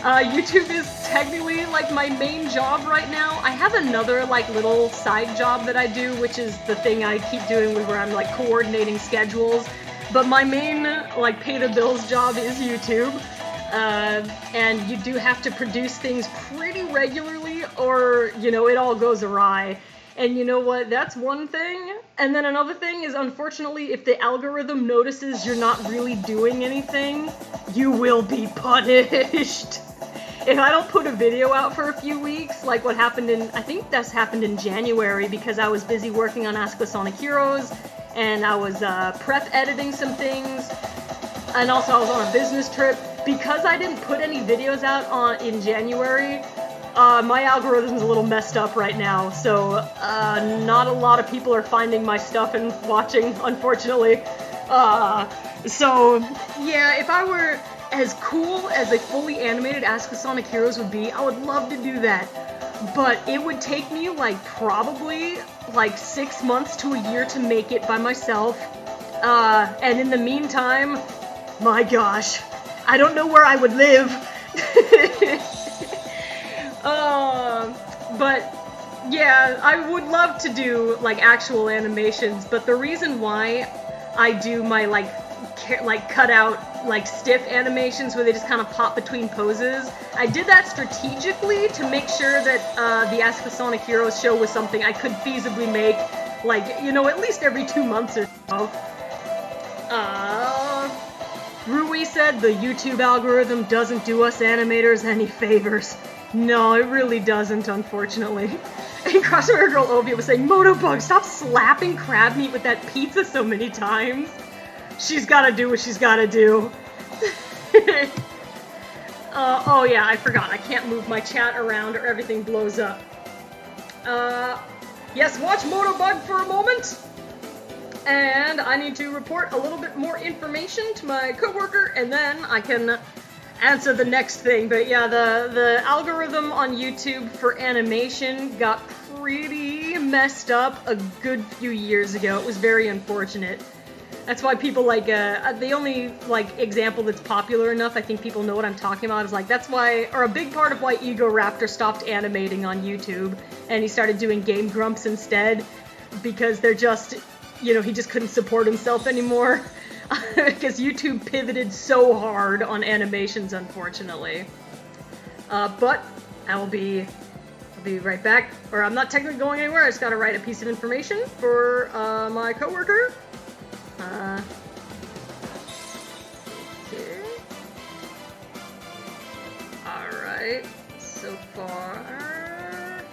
YouTube is technically like my main job right now. I have another like little side job that I do, which is the thing I keep doing where I'm like coordinating schedules. But my main like pay the bills job is YouTube. And you do have to produce things pretty regularly or, you know, it all goes awry. And you know what? That's one thing. And then another thing is, unfortunately, if the algorithm notices you're not really doing anything, you will be punished. If I don't put a video out for a few weeks, like what happened I think that's happened in January because I was busy working on Asuka Sonic Heroes, and I was prep editing some things, and also I was on a business trip. Because I didn't put any videos out in January, my algorithm's a little messed up right now, so not a lot of people are finding my stuff and watching, unfortunately. So, yeah, if I were as cool as a fully animated Ask the Sonic Heroes would be, I would love to do that. But it would take me, like, probably, like, 6 months to a year to make it by myself. And in the meantime, my gosh, I don't know where I would live. But, yeah, I would love to do, like, actual animations, but the reason why I do my, like, cut out, like, stiff animations where they just kind of pop between poses, I did that strategically to make sure that, the Ask the Sonic Heroes show was something I could feasibly make, like, you know, at least every 2 months or so. Rui said the YouTube algorithm doesn't do us animators any favors. No, it really doesn't, unfortunately. And Crossover Girl Ovia was saying, Motobug, stop slapping crab meat with that pizza so many times. She's gotta do what she's gotta do. Oh yeah, I forgot. I can't move my chat around or everything blows up. Yes, watch Motobug for a moment. And I need to report a little bit more information to my coworker, and then I can answer the next thing. But yeah, the algorithm on YouTube for animation got pretty messed up a good few years ago. It was very unfortunate. That's why people like, the only, like, example that's popular enough, I think people know what I'm talking about, is like, that's why, or a big part of why Ego Raptor stopped animating on YouTube, and he started doing Game Grumps instead, because they're just, you know, he just couldn't support himself anymore, because YouTube pivoted so hard on animations, unfortunately. But I'll be right back, or I'm not technically going anywhere, I just gotta write a piece of information for, my coworker. Okay. Alright, so far.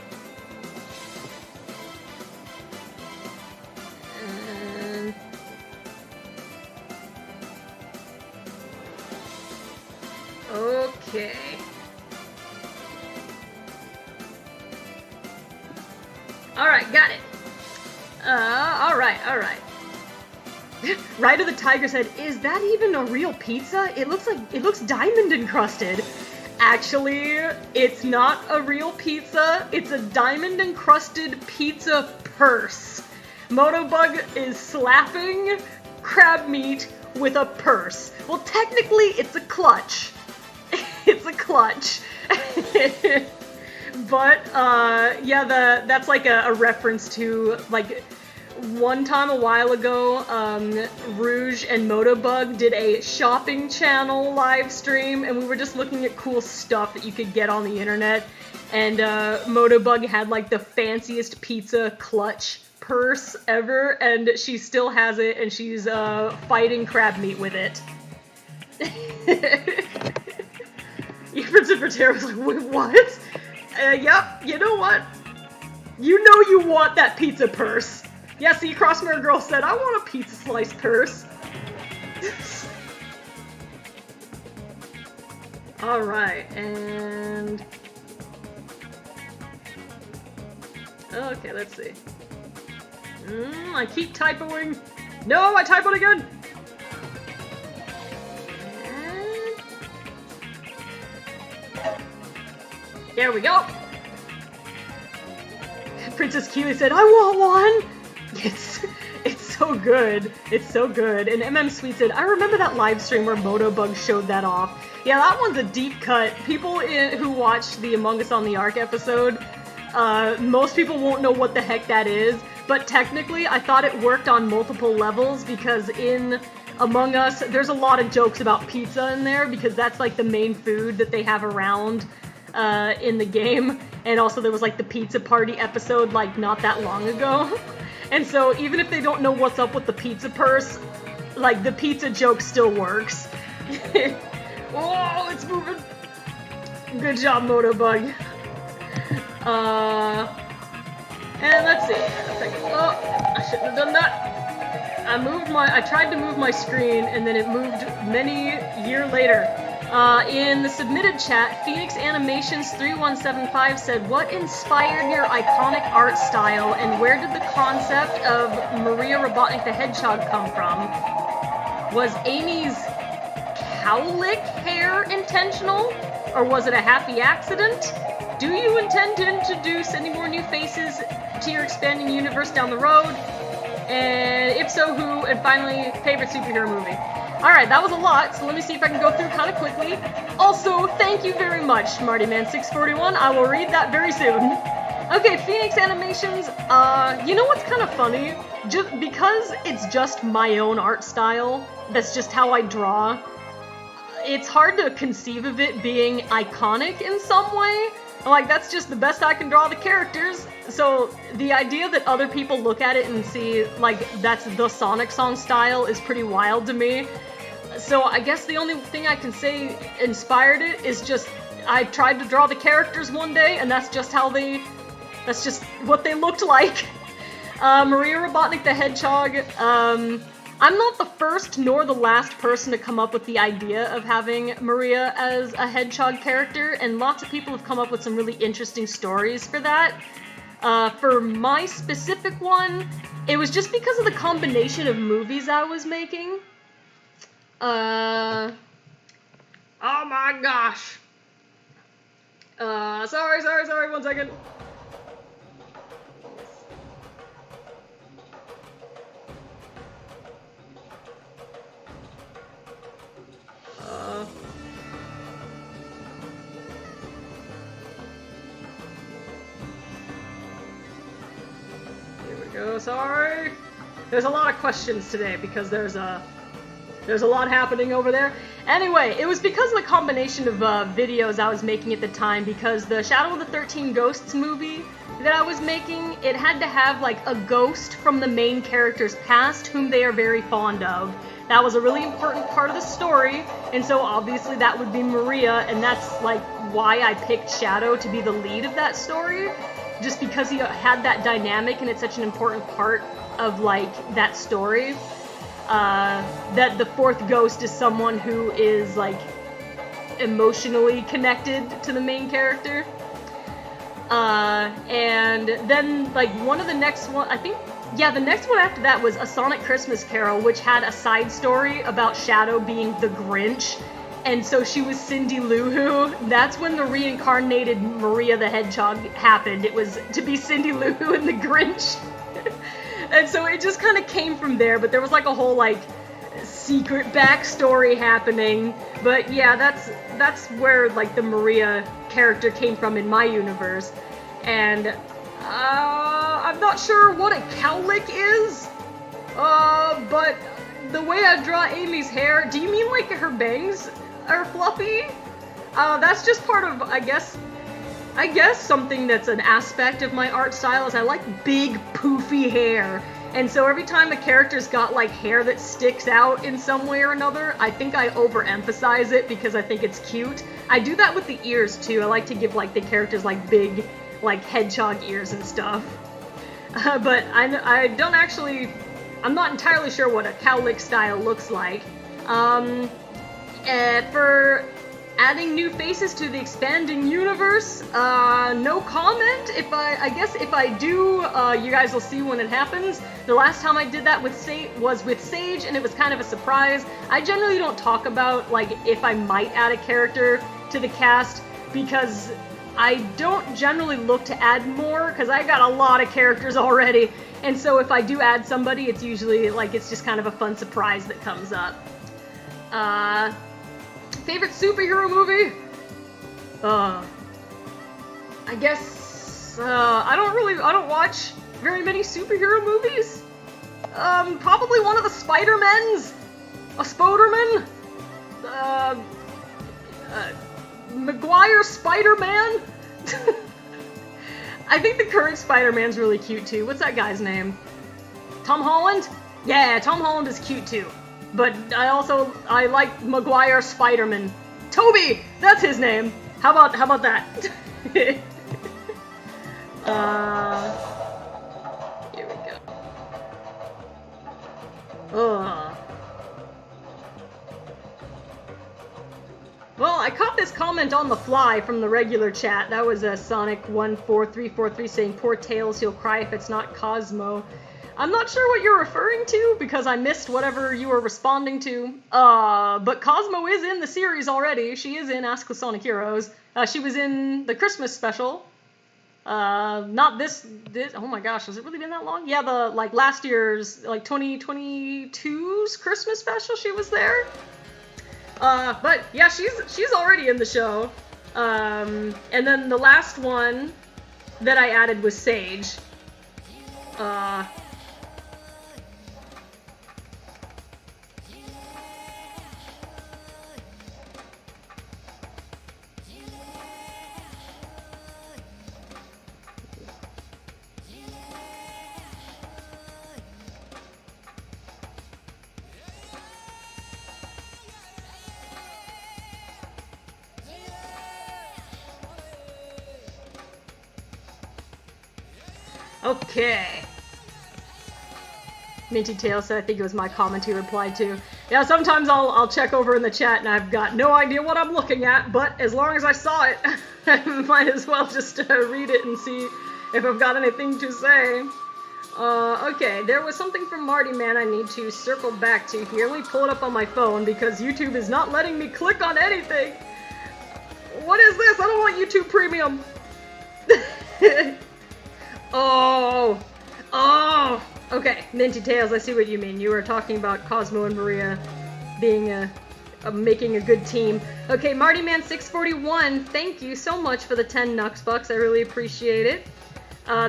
And okay. Alright, got it. Alright. Ride of the Tiger said, is that even a real pizza? It looks diamond encrusted. Actually, it's not a real pizza. It's a diamond encrusted pizza purse. Motobug is slapping crab meat with a purse. Well, technically, it's a clutch. It's a clutch. But, yeah, that's like a reference to, like, one time a while ago, Rouge and Motobug did a shopping channel live stream, and we were just looking at cool stuff that you could get on the internet, and Motobug had like the fanciest pizza clutch purse ever, and she still has it, and she's fighting crab meat with it. Prince was like, wait, what? Yep, you know what? You know you want that pizza purse. Yeah, see, Crossmare Girl said, I want a pizza slice purse. Alright, and... okay, let's see. I keep typoing. No, I typoed again! And... there we go! Princess Keely said, I want one! It's so good. It's so good. And MM Sweet said, I remember that live stream where Motobug showed that off. Yeah, that one's a deep cut. People who watched the Among Us on the Ark episode, most people won't know what the heck that is, but technically I thought it worked on multiple levels because in Among Us, there's a lot of jokes about pizza in there because that's like the main food that they have around in the game. And also there was like the pizza party episode like not that long ago. And so even if they don't know what's up with the pizza purse, like the pizza joke still works. Oh, it's moving. Good job, Motobug. And let's see. Oh, I shouldn't have done that. I tried to move my screen and then it moved many years later. In the submitted chat, Phoenix Animations 3175 said, what inspired your iconic art style and where did the concept of Maria Robotnik the Hedgehog come from? Was Amy's cowlick hair intentional? Or was it a happy accident? Do you intend to introduce any more new faces to your expanding universe down the road? And if so, who? And finally, favorite superhero movie. Alright, that was a lot, so let me see if I can go through kind of quickly. Also, thank you very much, MartyMan641. I will read that very soon. Okay, Phoenix Animations, you know what's kind of funny? Just because it's just my own art style, that's just how I draw, it's hard to conceive of it being iconic in some way. Like, that's just the best I can draw the characters. So the idea that other people look at it and see, like, that's the Sonic Song style is pretty wild to me. So I guess the only thing I can say inspired it is just, I tried to draw the characters one day, and that's just what they looked like. Maria Robotnik the Hedgehog, I'm not the first nor the last person to come up with the idea of having Maria as a hedgehog character, and lots of people have come up with some really interesting stories for that. For my specific one, it was just because of the combination of movies I was making. Oh my gosh. Sorry, 1 second. Here we go, sorry. There's a lot of questions today because there's a lot happening over there. Anyway, it was because of the combination of videos I was making at the time, because the Shadow of the 13 Ghosts movie that I was making, it had to have like a ghost from the main character's past whom they are very fond of. That was a really important part of the story, and so obviously that would be Maria, and that's like why I picked Shadow to be the lead of that story, just because he had that dynamic and it's such an important part of like that story. That the fourth ghost is someone who is like emotionally connected to the main character. And then like one of the next one, I think, yeah, the next one after that was A Sonic Christmas Carol, which had a side story about Shadow being the Grinch, and so she was Cindy Lou Who. That's when the reincarnated Maria the Hedgehog happened. It was to be Cindy Lou Who and the Grinch. And so it just kind of came from there, but there was like a whole like secret backstory happening. But yeah, that's where like the Maria character came from in my universe. And I'm not sure what a cowlick is, but the way I draw Amy's hair, do you mean like her bangs are fluffy? That's just part of, I guess something that's an aspect of my art style is I like big, poofy hair. And so every time a character's got like hair that sticks out in some way or another, I think I overemphasize it because I think it's cute. I do that with the ears too. I like to give like the characters like big, like hedgehog ears and stuff. But I don't actually, I'm not entirely sure what a cowlick style looks like. For adding new faces to the expanding universe, no comment. I guess if I do, you guys will see when it happens. The last time I did that was with Sage, and it was kind of a surprise. I generally don't talk about, like, if I might add a character to the cast, because I don't generally look to add more, because I got a lot of characters already. And so if I do add somebody, it's usually, like, it's just kind of a fun surprise that comes up. Favorite superhero movie? I guess, I don't watch very many superhero movies. Probably one of the Spider-Mens. A Spoderman. Maguire Spider-Man. I think the current Spider-Man's really cute too. What's that guy's name? Tom Holland? Yeah, Tom Holland is cute too. But I like Maguire Spider-Man. Toby! That's his name. How about that? Here we go. Well, I caught this comment on the fly from the regular chat. That was a Sonic14343 saying, "Poor Tails, he'll cry if it's not Cosmo." I'm not sure what you're referring to because I missed whatever you were responding to. But Cosmo is in the series already. She is in Ask the Sonic Heroes. She was in the Christmas special. Not this, oh my gosh, has it really been that long? Yeah, the, like, last year's, like, 2022's Christmas special, she was there. But, yeah, she's already in the show. And then the last one that I added was Sage. Okay. Minty Tail said, I think it was my comment he replied to. Yeah, sometimes I'll check over in the chat and I've got no idea what I'm looking at, but as long as I saw it, I might as well just read it and see if I've got anything to say. Okay, there was something from Marty Man I need to circle back to here. Let me pull it up on my phone because YouTube is not letting me click on anything. What is this? I don't want YouTube Premium. Oh, okay, Minty Tails, I see what you mean. You were talking about Cosmo and Maria being making a good team. Okay, Marty Man 641, thank you so much for the 10 Nux Bucks. I really appreciate it.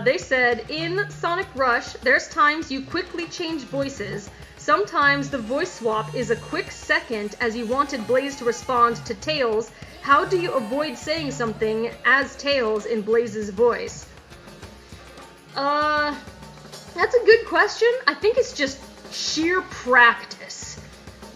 They said, in Sonic Rush, there's times you quickly change voices. Sometimes the voice swap is a quick second as you wanted Blaze to respond to Tails. How do you avoid saying something as Tails in Blaze's voice? That's a good question. I think it's just sheer practice.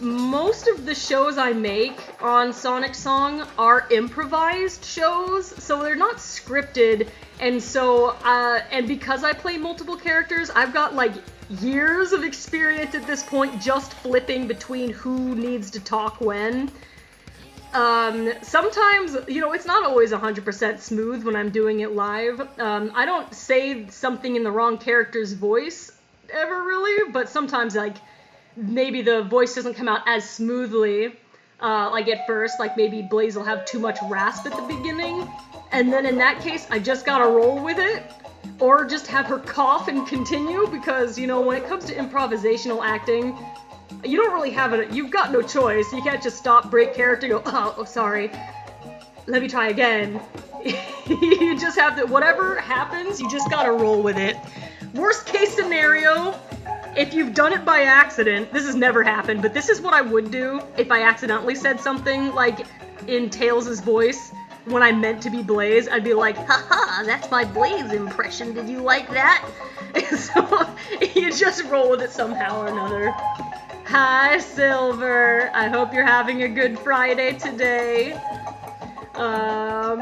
Most of the shows I make on Sonic Song are improvised shows, so they're not scripted, and so, and because I play multiple characters, I've got, like, years of experience at this point just flipping between who needs to talk when. Sometimes, you know, it's not always 100% smooth when I'm doing it live. I don't say something in the wrong character's voice ever really, but sometimes, like, maybe the voice doesn't come out as smoothly, like at first, like maybe Blaze will have too much rasp at the beginning, and then in that case, I just gotta roll with it, or just have her cough and continue, because, you know, when it comes to improvisational acting, you don't really have it. You've got no choice. You can't just stop, break character, go, oh, sorry. Let me try again. You just have to, whatever happens, you just gotta roll with it. Worst case scenario, if you've done it by accident, this has never happened, but this is what I would do if I accidentally said something, like, in Tails' voice, when I meant to be Blaze. I'd be like, haha, that's my Blaze impression, did you like that? So, you just roll with it somehow or another. Hi, Silver. I hope you're having a good Friday today. I've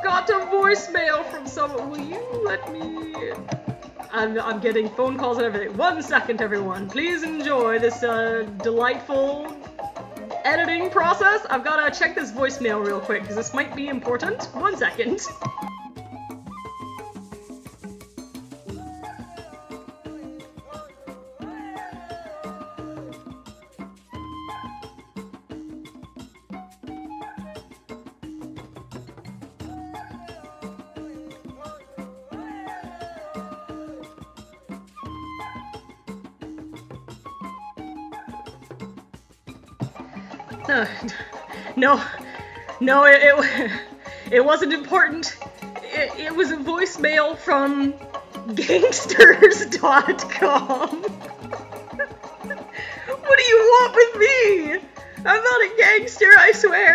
got a voicemail from someone. Will you let me... I'm getting phone calls and everything. 1 second, everyone. Please enjoy this delightful editing process. I've got to check this voicemail real quick because this might be important. 1 second. No, it wasn't important. It was a voicemail from gangsters.com. What do you want with me? I'm not a gangster, I swear.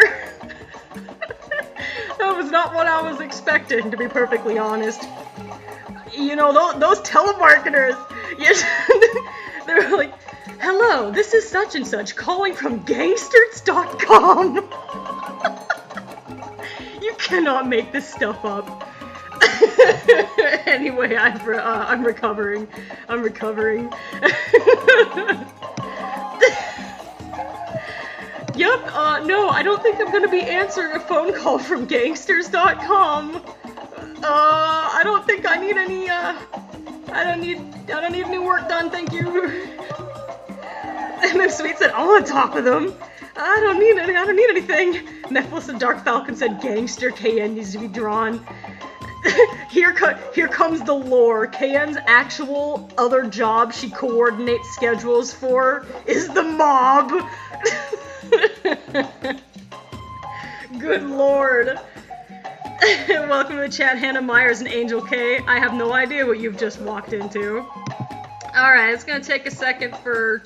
That was not what I was expecting, to be perfectly honest. You know, those telemarketers, yes, they were like, hello, this is such and such calling from gangsters.com. You cannot make this stuff up. Anyway, I'm recovering. Yep, no, I don't think I'm gonna be answering a phone call from gangsters.com. I don't think I need any, I don't need any work done, thank you. And Sweet said, I want to talk with him. I don't need anything. Nephilis and Dark Falcon said, gangster KN needs to be drawn. Here comes the lore. KN's actual other job she coordinates schedules for is the mob. Good lord. Welcome to the chat, Hannah Myers and Angel K. I have no idea what you've just walked into. Alright, it's gonna take a second for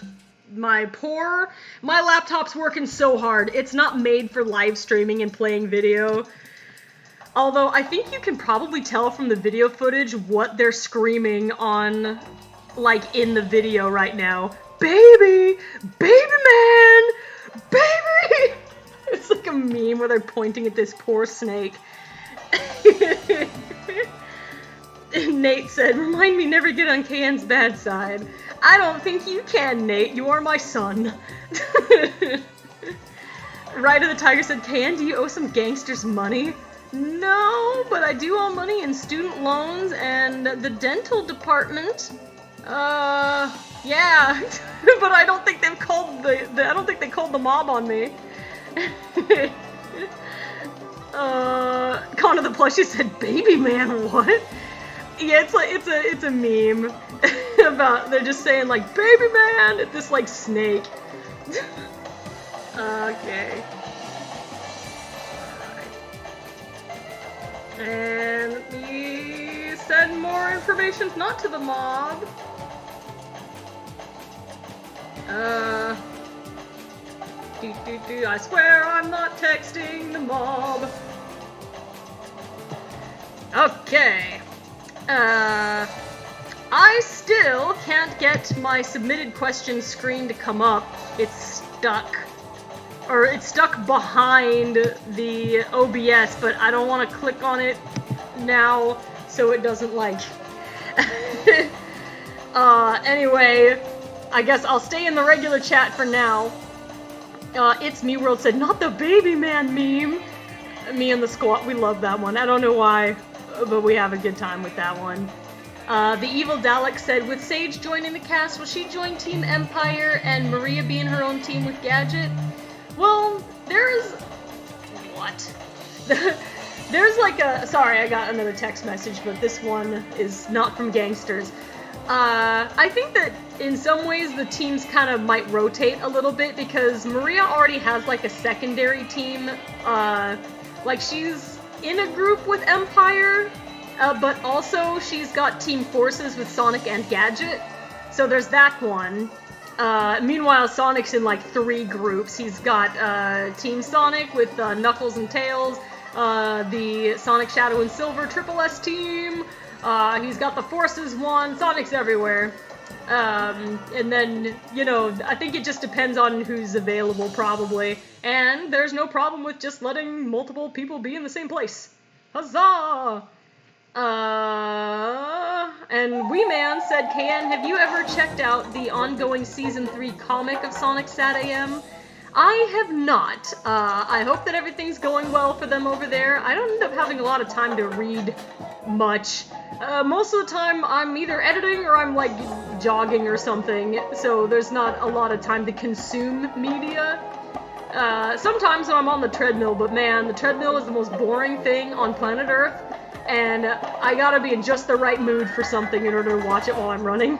my laptop's working so hard. It's not made for live streaming and playing video. Although, I think you can probably tell from the video footage what they're screaming on, like, in the video right now. Baby! Baby man! Baby! It's like a meme where they're pointing at this poor snake. Nate said, remind me never get on KN's bad side. I don't think you can, Nate. You are my son. Ryder the Tiger said, KN, do you owe some gangsters money? No, but I do owe money in student loans and the dental department. Yeah. But I don't think they've called I don't think they called the mob on me. Con of the Plushie said, baby man, what? Yeah, it's a meme about, they're just saying like, baby man, at this like snake. Okay. And let me send more information, not to the mob. I swear I'm not texting the mob. Okay. I still can't get my submitted questions screen to come up. It's stuck. Or it's stuck behind the OBS, but I don't want to click on it now so it doesn't like... Anyway, I guess I'll stay in the regular chat for now. It's Me World said, not the baby man meme. Me and the squad, we love that one. I don't know why, but we have a good time with that one. The Evil Dalek said, with Sage joining the cast, will she join Team Empire and Maria be in her own team with Gadget? Well, there's... What? There's like a... Sorry, I got another text message, but this one is not from Gangsters. I think that in some ways the teams kind of might rotate a little bit because Maria already has like a secondary team. Like she's in a group with Empire, but also she's got Team Forces with Sonic and Gadget. So there's that one. Meanwhile, Sonic's in like 3 groups. He's got Team Sonic with Knuckles and Tails, the Sonic Shadow and Silver Triple S team. He's got the Forces one. Sonic's everywhere. And then, you know, I think it just depends on who's available, probably. And there's no problem with just letting multiple people be in the same place. Huzzah! And Wee Man said, KN, have you ever checked out the ongoing Season 3 comic of Sonic Sat AM? I have not. I hope that everything's going well for them over there. I don't end up having a lot of time to read much. Most of the time I'm either editing or I'm like jogging or something, so there's not a lot of time to consume media. Sometimes I'm on the treadmill, but man, the treadmill is the most boring thing on planet Earth. And I gotta be in just the right mood for something in order to watch it while I'm running.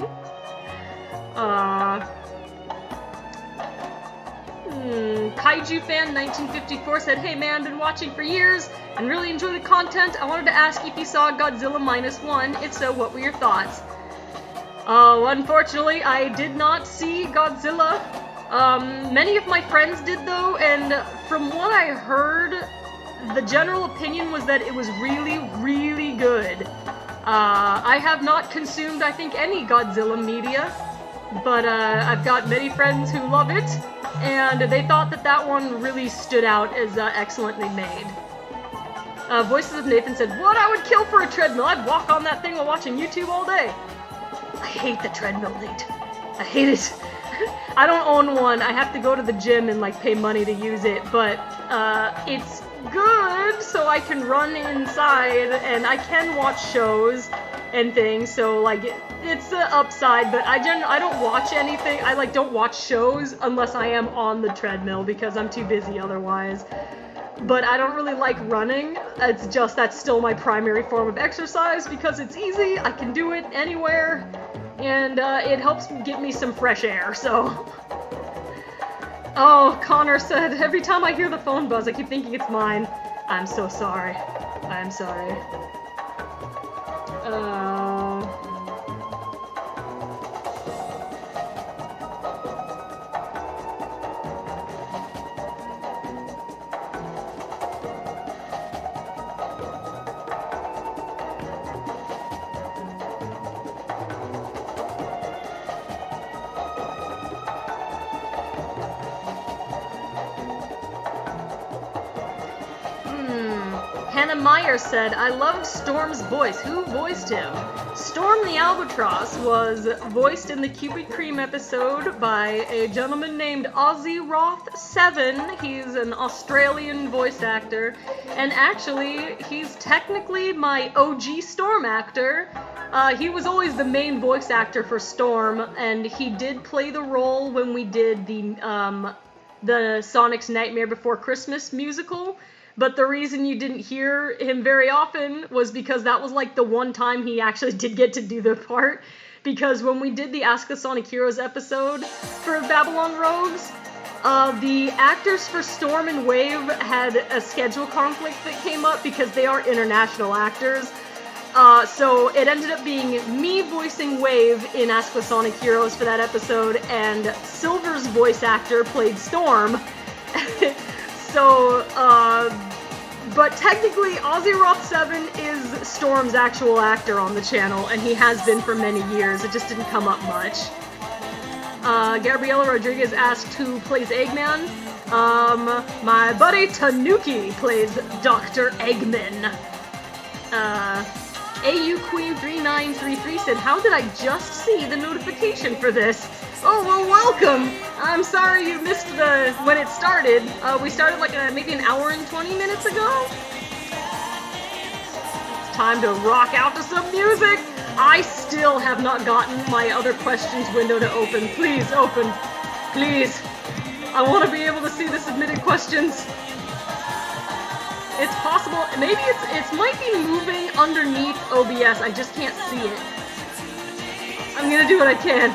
Kaiju Fan 1954 said, hey man, been watching for years and really enjoy the content. I wanted to ask if you saw Godzilla -1. If so, what were your thoughts? Unfortunately, I did not see Godzilla. Many of my friends did though, and from what I heard, the general opinion was that it was really, really good. I have not consumed, I think, any Godzilla media, but I've got many friends who love it, and they thought that that one really stood out as excellently made. Voices of Nathan said, what? I would kill for a treadmill. I'd walk on that thing while watching YouTube all day. I hate the treadmill, Nate. I hate it. I don't own one. I have to go to the gym and like pay money to use it, but it's good so I can run inside and I can watch shows and things, so like it's the upside, but I don't watch anything. I like don't watch shows unless I am on the treadmill because I'm too busy otherwise. But I don't really like running. It's just that's still my primary form of exercise because it's easy. I can do it anywhere, and it helps get me some fresh air. So. Oh, Connor said, every time I hear the phone buzz, I keep thinking it's mine. I'm so sorry. I'm sorry. Hannah Meyer said, I loved Storm's voice. Who voiced him? Storm the Albatross was voiced in the Cupid Cream episode by a gentleman named Ozzy Roth 7. He's an Australian voice actor, and actually, he's technically my OG Storm actor. He was always the main voice actor for Storm, and he did play the role when we did the Sonic's Nightmare Before Christmas musical. But the reason you didn't hear him very often was because that was like the one time he actually did get to do the part. Because when we did the Ask the Sonic Heroes episode for Babylon Rogues, the actors for Storm and Wave had a schedule conflict that came up because they are international actors. So it ended up being me voicing Wave in Ask the Sonic Heroes for that episode, and Silver's voice actor played Storm. So, but technically, Ozzy Roth 7 is Storm's actual actor on the channel, and he has been for many years. It just didn't come up much. Gabriela Rodriguez asked who plays Eggman. My buddy Tanuki plays Dr. Eggman. AU Queen 3933 said, how did I just see the notification for this? Oh, well, welcome! I'm sorry you missed when it started. We started like maybe an hour and 20 minutes ago. It's time to rock out to some music! I still have not gotten my other questions window to open. Please, open. Please. I want to be able to see the submitted questions. It's possible, maybe it might be moving underneath OBS, I just can't see it. I'm gonna do what I can.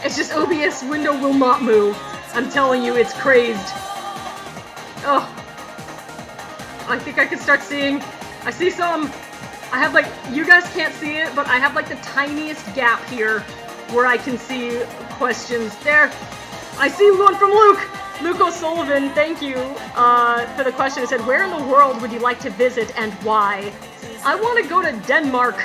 It's just OBS window will not move. I'm telling you, it's crazed. Oh. I think I can start seeing. I see some. I have like, you guys can't see it, but I have like the tiniest gap here where I can see questions. There. I see one from Luke. Luke O'Sullivan, thank you for the question. It said, where in the world would you like to visit and why? I want to go to Denmark.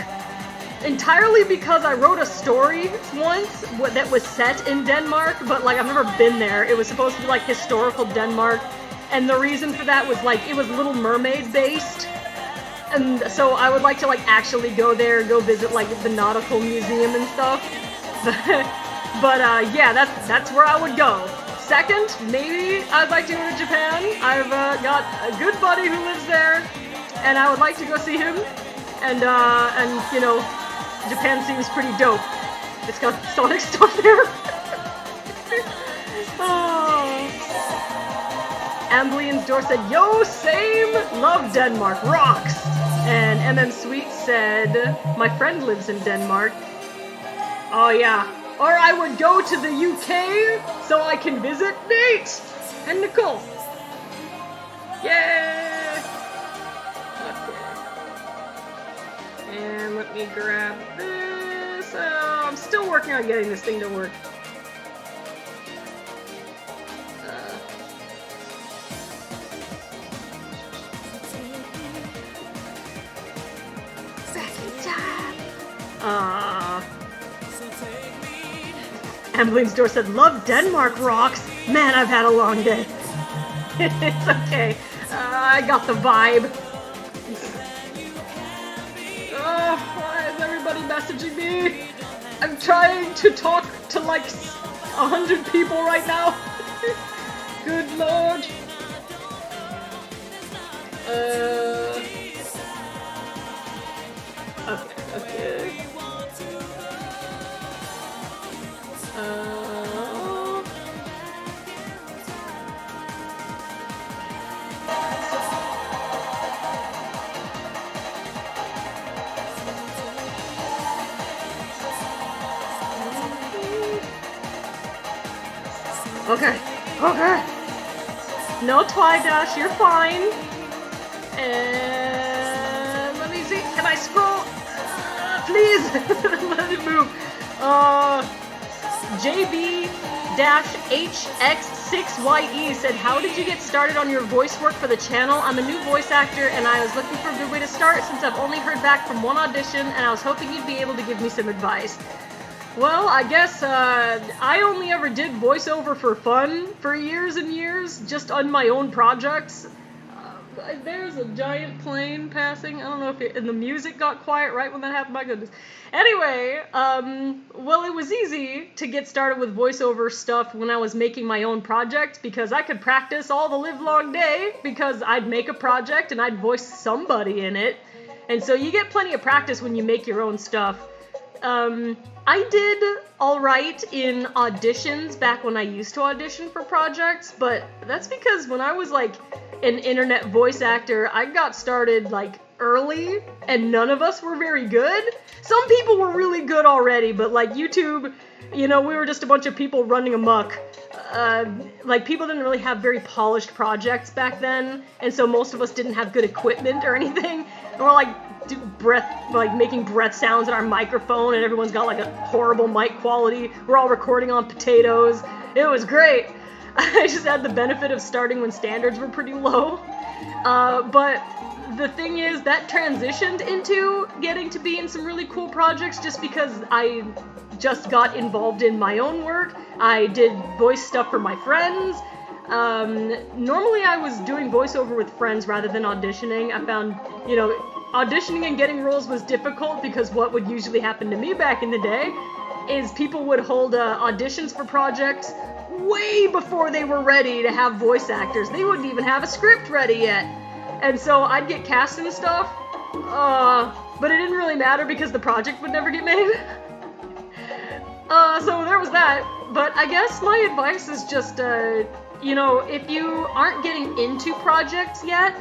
Entirely because I wrote a story once that was set in Denmark, but like I've never been there. It was supposed to be like historical Denmark, and the reason for that was like it was Little Mermaid based, and so I would like to like actually go there, go visit like the nautical museum and stuff. But yeah, that's where I would go. Second, maybe I'd like to go to Japan. I've got a good buddy who lives there, and I would like to go see him, and you know. Japan seems pretty dope. It's got Sonic stuff there. Oh. Amblian's Door said, yo, same! Love Denmark, rocks! And MM Sweet said, my friend lives in Denmark. Oh yeah. Or I would go to the UK so I can visit Nate and Nicole. Yay! And let me grab this. I'm still working on getting this thing to work. Back in time. Ambly's Door said, love Denmark rocks. Man, I've had a long day. It's okay. I got the vibe. Why is everybody messaging me? I'm trying to talk to like 100 people right now. Good lord. Okay. Okay. Okay. No Twidash, you're fine. And let me see. Can I scroll? Please. Let it move. JB-HX6YE said, how did you get started on your voice work for the channel? I'm a new voice actor and I was looking for a good way to start since I've only heard back from one audition and I was hoping you'd be able to give me some advice. Well, I guess I only ever did voiceover for fun for years and years, just on my own projects. There's a giant plane passing. I don't know if and the music got quiet right when that happened. My goodness. Anyway, well, it was easy to get started with voiceover stuff when I was making my own project because I could practice all the livelong day because I'd make a project and I'd voice somebody in it. And so you get plenty of practice when you make your own stuff. I did alright in auditions back when I used to audition for projects, but that's because when I was like an internet voice actor, I got started like early and none of us were very good. Some people were really good already, but like YouTube, you know, we were just a bunch of people running amok. Like people didn't really have very polished projects back then, and so most of us didn't have good equipment or anything. And we're like making breath sounds in our microphone, and everyone's got like a horrible mic quality. We're all recording on potatoes. It was great. I just had the benefit of starting when standards were pretty low. But the thing is, that transitioned into getting to be in some really cool projects just because I just got involved in my own work. I did voice stuff for my friends. Normally I was doing voiceover with friends rather than auditioning. I found, you know, auditioning and getting roles was difficult because what would usually happen to me back in the day is people would hold auditions for projects way before they were ready to have voice actors. They wouldn't even have a script ready yet. And so I'd get cast and stuff, but it didn't really matter because the project would never get made. So there was that. But I guess my advice is just, you know, if you aren't getting into projects yet,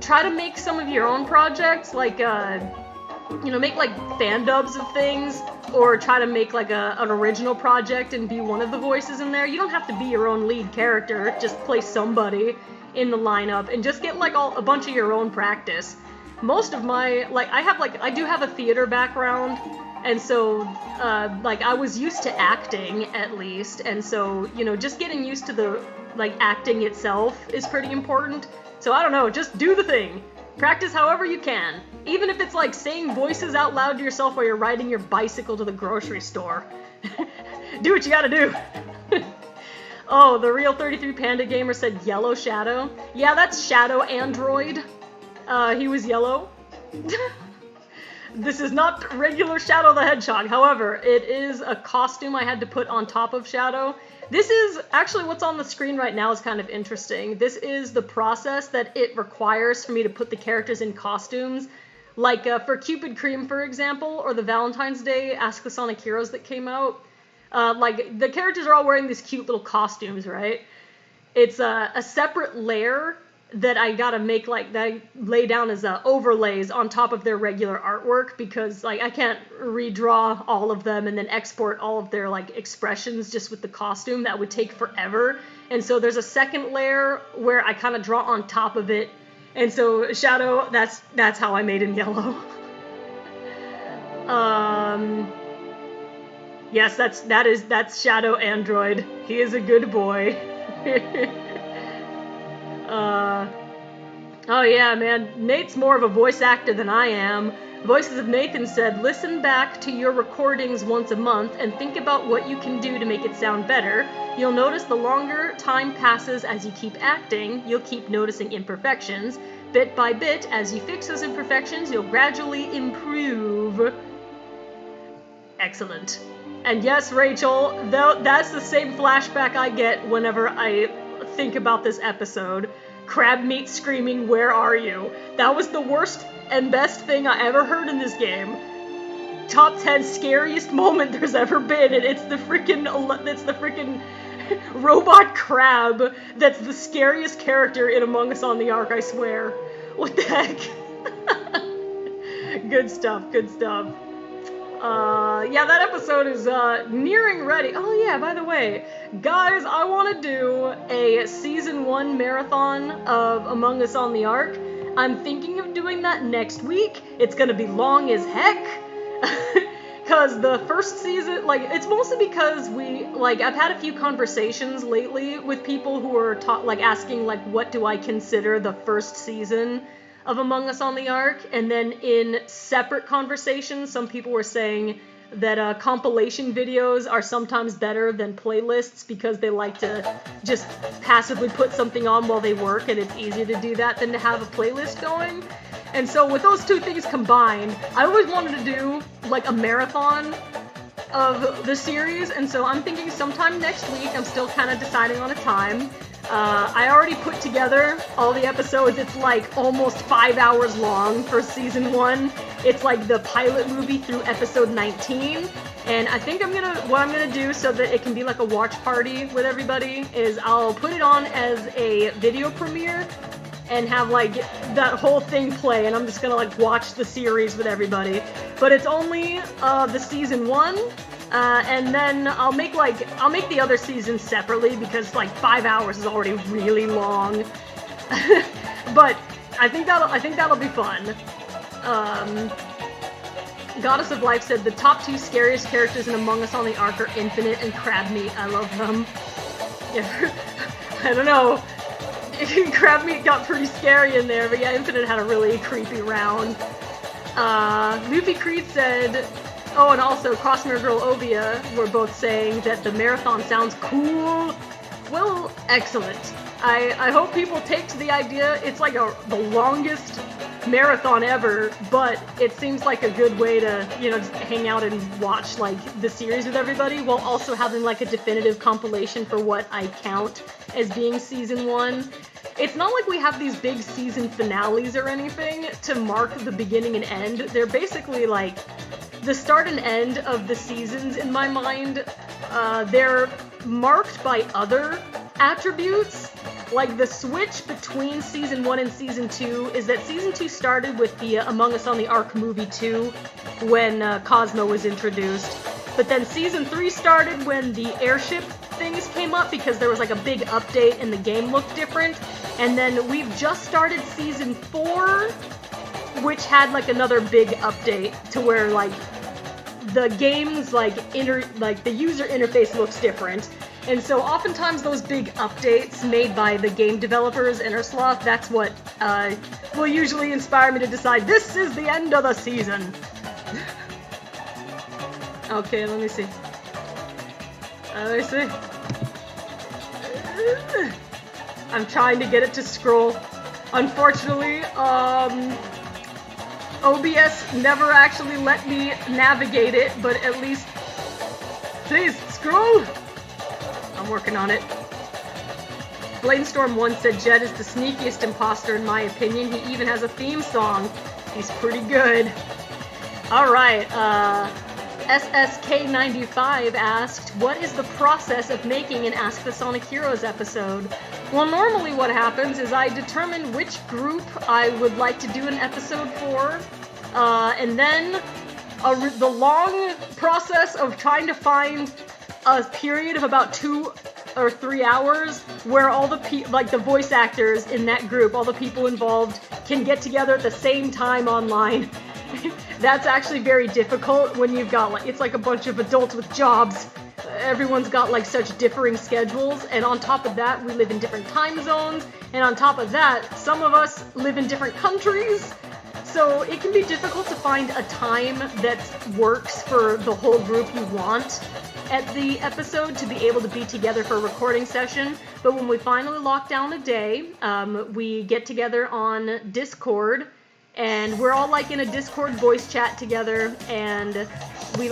try to make some of your own projects, like, you know, make like fan dubs of things, or try to make like an original project and be one of the voices in there. You don't have to be your own lead character, just play somebody in the lineup and just get like a bunch of your own practice. Most of my, like, I do have a theater background, and so, like, I was used to acting, at least, and so, you know, just getting used to the, like, acting itself is pretty important. So I don't know, just do the thing. Practice however you can. Even if it's like saying voices out loud to yourself while you're riding your bicycle to the grocery store. Do what you gotta do. Oh, the real 33 Panda Gamer said Yellow Shadow. Yeah, that's Shadow Android. He was yellow. This is not regular Shadow the Hedgehog. However, it is a costume I had to put on top of Shadow. This is, actually what's on the screen right now is kind of interesting. This is the process that it requires for me to put the characters in costumes. Like for Cupid Cream, for example, or the Valentine's Day Ask the Sonic Heroes that came out. Like, the characters are all wearing these cute little costumes, right? It's a separate layer that I gotta make, like, that I lay down as overlays on top of their regular artwork, because, like, I can't redraw all of them and then export all of their, like, expressions just with the costume. That would take forever. And so there's a second layer where I kind of draw on top of it. And so Shadow, that's how I made him yellow. Yes, that's Shadow Android. He is a good boy. Oh yeah, man. Nate's more of a voice actor than I am. Voices of Nathan said, listen back to your recordings once a month and think about what you can do to make it sound better. You'll notice the longer time passes as you keep acting, you'll keep noticing imperfections. Bit by bit, as you fix those imperfections, you'll gradually improve. Excellent. And yes, Rachel, that's the same flashback I get whenever I think about this episode. Crab meat screaming, "Where are you?" That was the worst and best thing I ever heard in this game. Top 10 scariest moment there's ever been, and it's the freaking robot crab that's the scariest character in Among Us on the Ark, I swear. What the heck? Good stuff, good stuff. yeah, that episode is nearing ready. Oh yeah, by the way, guys, I want to do a season 1 marathon of Among Us on the Ark. I'm thinking of doing that next week. It's gonna be long as heck. Because the first season, like, it's mostly because I've had a few conversations lately with people who are asking, like, what do I consider the first season of Among Us on the Ark, and then in separate conversations, some people were saying that compilation videos are sometimes better than playlists because they like to just passively put something on while they work, and it's easier to do that than to have a playlist going. And so with those two things combined, I always wanted to do, like, a marathon of the series, and so I'm thinking sometime next week. I'm still kind of deciding on a time. I already put together all the episodes. It's like almost 5 hours long for season 1. It's like the pilot movie through episode 19. And I think what I'm gonna do so that it can be like a watch party with everybody is I'll put it on as a video premiere and have like that whole thing play, and I'm just gonna like watch the series with everybody. But it's only the season 1. And then I'll make the other seasons separately because like 5 hours is already really long. But I think that'll be fun. Goddess of Life said the top 2 scariest characters in Among Us on the Ark are Infinite and Crab Meat. I love them. Yeah, I don't know. Crab Meat got pretty scary in there, but yeah, Infinite had a really creepy round. Luffy Creed said. Oh, and also Crossmere Girl Ovia were both saying that the marathon sounds cool. Well, excellent. I hope people take to the idea. It's like the longest marathon ever, but it seems like a good way to, just hang out and watch like the series with everybody while also having like a definitive compilation for what I count as being season 1. It's not like we have these big season finales or anything to mark the beginning and end. They're basically like the start and end of the seasons in my mind. They're marked by other attributes. Like the switch between season 1 and season 2 is that season 2 started with the Among Us on the Ark movie 2 when Cosmo was introduced. But then season 3 started when the airship things came up because there was like a big update and the game looked different. And then we've just started season 4, which had like another big update to where like the game's like the user interface looks different. And so oftentimes those big updates made by the game developers, Innersloth, that's what will usually inspire me to decide this is the end of the season. Okay, let me see. I'm trying to get it to scroll. Unfortunately, OBS never actually let me navigate it, but at least... Please, scroll! I'm working on it. Bladestorm once said Jed is the sneakiest imposter in my opinion. He even has a theme song. He's pretty good. Alright, SSK95 asked, what is the process of making an Ask the Sonic Heroes episode? Well, normally what happens is I determine which group I would like to do an episode for, and then the long process of trying to find a period of about 2 or 3 hours where all the the voice actors in that group, all the people involved, can get together at the same time online. That's actually very difficult when you've got it's like a bunch of adults with jobs. Everyone's got like such differing schedules, and on top of that, we live in different time zones, and on top of that, some of us live in different countries. So it can be difficult to find a time that works for the whole group you want at the episode to be able to be together for a recording session. But when we finally lock down a day, we get together on Discord, and we're all like in a Discord voice chat together, and we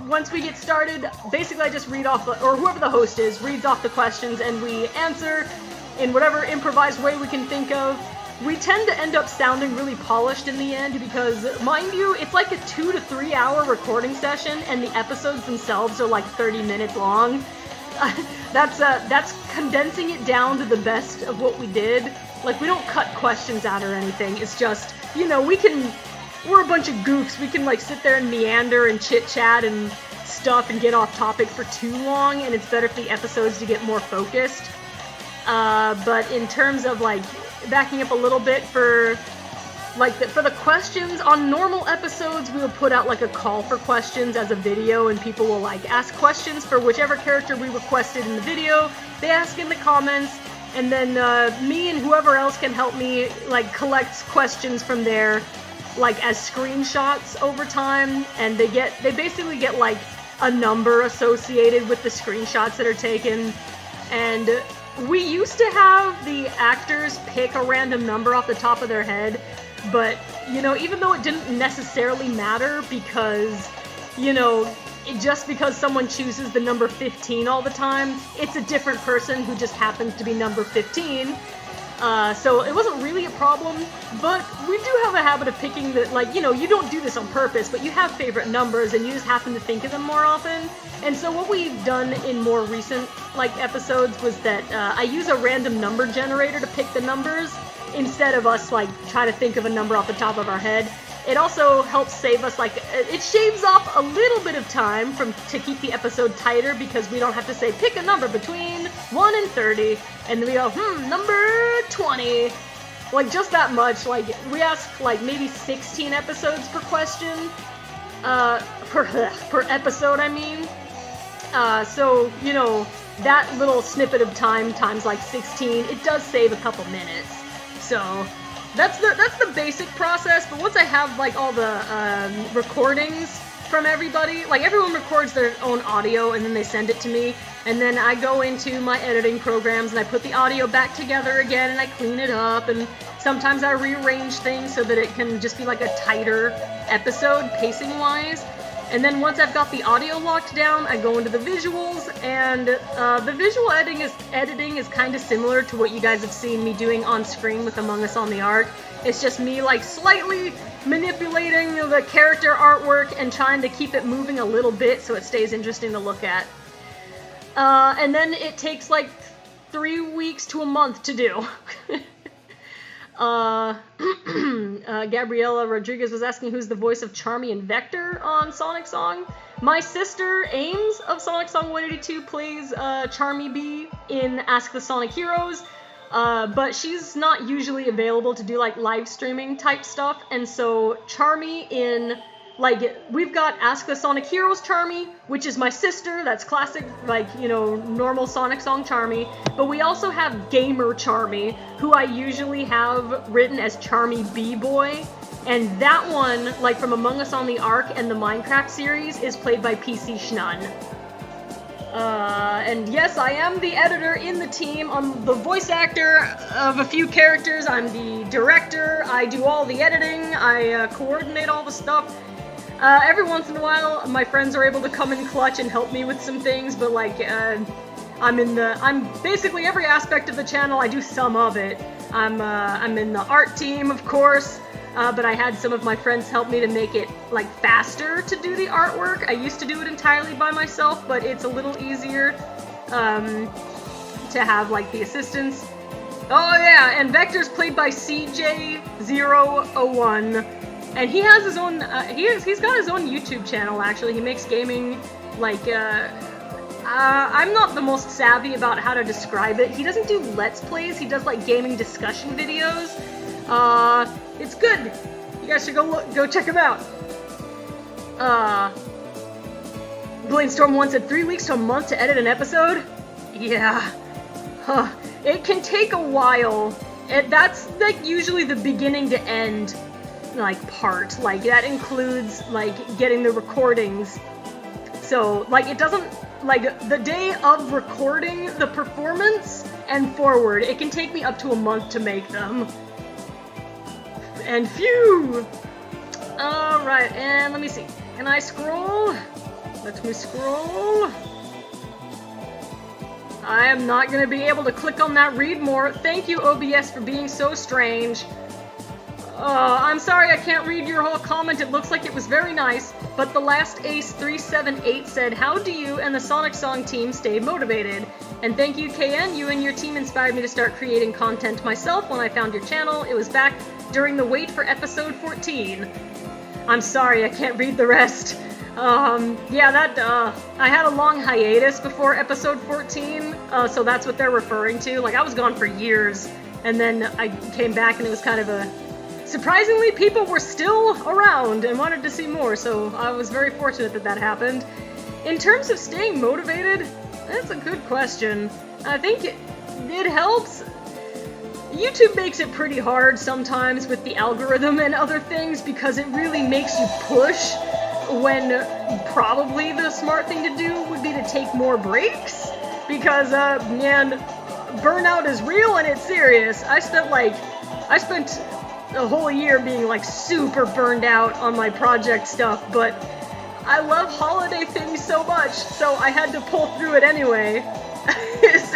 once we get started, basically I just read off, or whoever the host is, reads off the questions, and we answer in whatever improvised way we can think of. We tend to end up sounding really polished in the end because, mind you, it's like a 2 to 3 hour recording session, and the episodes themselves are like 30 minutes long. That's condensing it down to the best of what we did. Like, we don't cut questions out or anything. It's just, we can we're a bunch of goofs. We can like sit there and meander and chit-chat and stuff and get off topic for too long, and it's better for the episodes to get more focused. But in terms of like backing up a little bit for the questions on normal episodes, we will put out like a call for questions as a video, and people will like ask questions for whichever character we requested in the video. They ask in the comments, and then me and whoever else can help me like collect questions from there, like as screenshots over time, and they basically get like a number associated with the screenshots that are taken. And we used to have the actors pick a random number off the top of their head, but you know, even though it didn't necessarily matter, because you know, just because someone chooses the number 15 all the time, it's a different person who just happens to be number 15. So it wasn't really a problem, but we do have a habit of picking the, like, you know, you don't do this on purpose, but you have favorite numbers and you just happen to think of them more often. And so what we've done in more recent, like, episodes was that I use a random number generator to pick the numbers instead of us, like, try to think of a number off the top of our head. It also helps save us, like, it shaves off a little bit of time to keep the episode tighter, because we don't have to say, pick a number between 1 and 30, and then we go, number 20. Like, just that much. Like, we ask, like, maybe 16 episodes per question, per episode, I mean. So, you know, that little snippet of time times, like, 16, it does save a couple minutes. So that's the basic process. But once I have like all the recordings from everybody, like everyone records their own audio and then they send it to me, and then I go into my editing programs and I put the audio back together again and I clean it up, and sometimes I rearrange things so that it can just be like a tighter episode pacing wise. And then once I've got the audio locked down, I go into the visuals, and the visual editing is kind of similar to what you guys have seen me doing on screen with Among Us on the Ark. It's just me like slightly manipulating the character artwork and trying to keep it moving a little bit so it stays interesting to look at. And then it takes like 3 weeks to a month to do. Gabriela Rodriguez was asking who's the voice of Charmy and Vector on Sonic Song. My sister Ames of SonicSong182 plays Charmy B in Ask the Sonic Heroes, but she's not usually available to do like live streaming type stuff, and so Charmy in, like, we've got Ask the Sonic Heroes Charmy, which is my sister, that's classic, like, you know, normal Sonic Song Charmy, but we also have Gamer Charmy, who I usually have written as Charmy B-Boy, and that one, like from Among Us on the Ark and the Minecraft series, is played by PC Schnun. And yes, I am the editor in the team. I'm the voice actor of a few characters, I'm the director, I do all the editing, I coordinate all the stuff. Every once in a while, my friends are able to come in clutch and help me with some things, but like, I'm basically every aspect of the channel. I do some of it. I'm in the art team, of course, but I had some of my friends help me to make it like faster to do the artwork. I used to do it entirely by myself, but it's a little easier to have like the assistants. Oh yeah, and Vector's played by CJ001. And he has his own, he's got his own YouTube channel, actually. He makes gaming, like, I'm not the most savvy about how to describe it. He doesn't do Let's Plays, he does, like, gaming discussion videos. It's good. You guys should go check him out. Blainstorm1 said 3 weeks to a month to edit an episode? Yeah. It can take a while. That's, like, usually the beginning to end like part, like that includes like getting the recordings, so like it doesn't, like the day of recording the performance and forward, it can take me up to a month to make them. And phew! Alright, and let me see, can I scroll? Let me scroll. I am not gonna be able to click on that read more. Thank you, OBS, for being so strange. I'm sorry I can't read your whole comment. It looks like it was very nice, but the last Ace378 said, how do you and the Sonic Song team stay motivated? And thank you, KN, you and your team inspired me to start creating content myself when I found your channel. It was back during the wait for episode 14. I'm sorry, I can't read the rest. Yeah, I had a long hiatus before episode 14, so that's what they're referring to. Like, I was gone for years, and then I came back and it was kind of a... Surprisingly, people were still around and wanted to see more, so I was very fortunate that that happened. In terms of staying motivated, that's a good question. I think it helps. YouTube makes it pretty hard sometimes with the algorithm and other things because it really makes you push when probably the smart thing to do would be to take more breaks because, man, burnout is real and it's serious. I spent a whole year being like super burned out on my project stuff, but I love holiday things so much, so I had to pull through it anyway.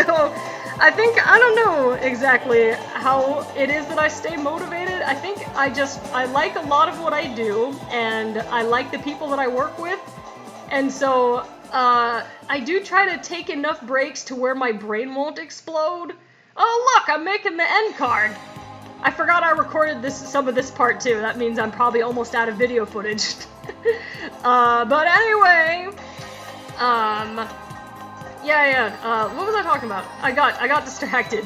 So I think, I don't know exactly how it is that I stay motivated. I think I like a lot of what I do, and I like the people that I work with, and so I do try to take enough breaks to where my brain won't explode. Oh look, I'm making the end card! I forgot I recorded some of this part too. That means I'm probably almost out of video footage. But anyway, what was I talking about? I got distracted.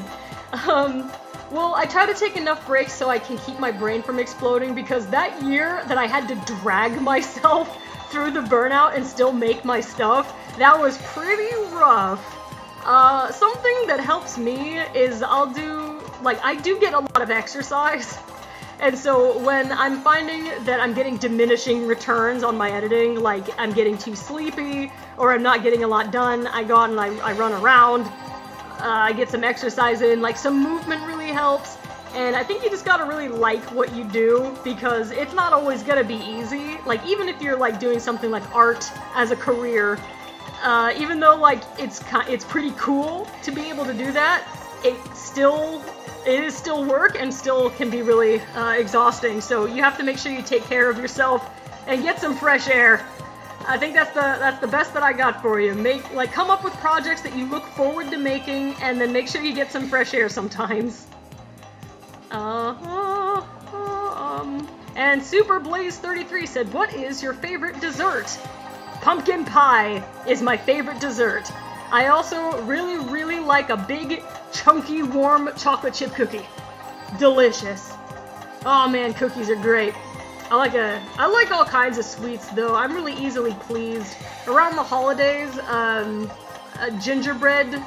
Well, I try to take enough breaks so I can keep my brain from exploding because that year that I had to drag myself through the burnout and still make my stuff, that was pretty rough. Something that helps me is I do get a lot of exercise. And so when I'm finding that I'm getting diminishing returns on my editing, like I'm getting too sleepy or I'm not getting a lot done, I go out and I run around, I get some exercise in, like some movement really helps. And I think you just gotta really like what you do because it's not always gonna be easy. Like even if you're like doing something like art as a career, even though like it's pretty cool to be able to do that, it is still work and still can be really exhausting. So you have to make sure you take care of yourself and get some fresh air. I think that's the best that I got for you. Come up with projects that you look forward to making, and then make sure you get some fresh air sometimes. And Super Blaze 33 said, "What is your favorite dessert?" Pumpkin pie is my favorite dessert. I also really, really like a big, chunky, warm chocolate chip cookie. Delicious. Oh man, cookies are great. I like all kinds of sweets though. I'm really easily pleased. Around the holidays, gingerbread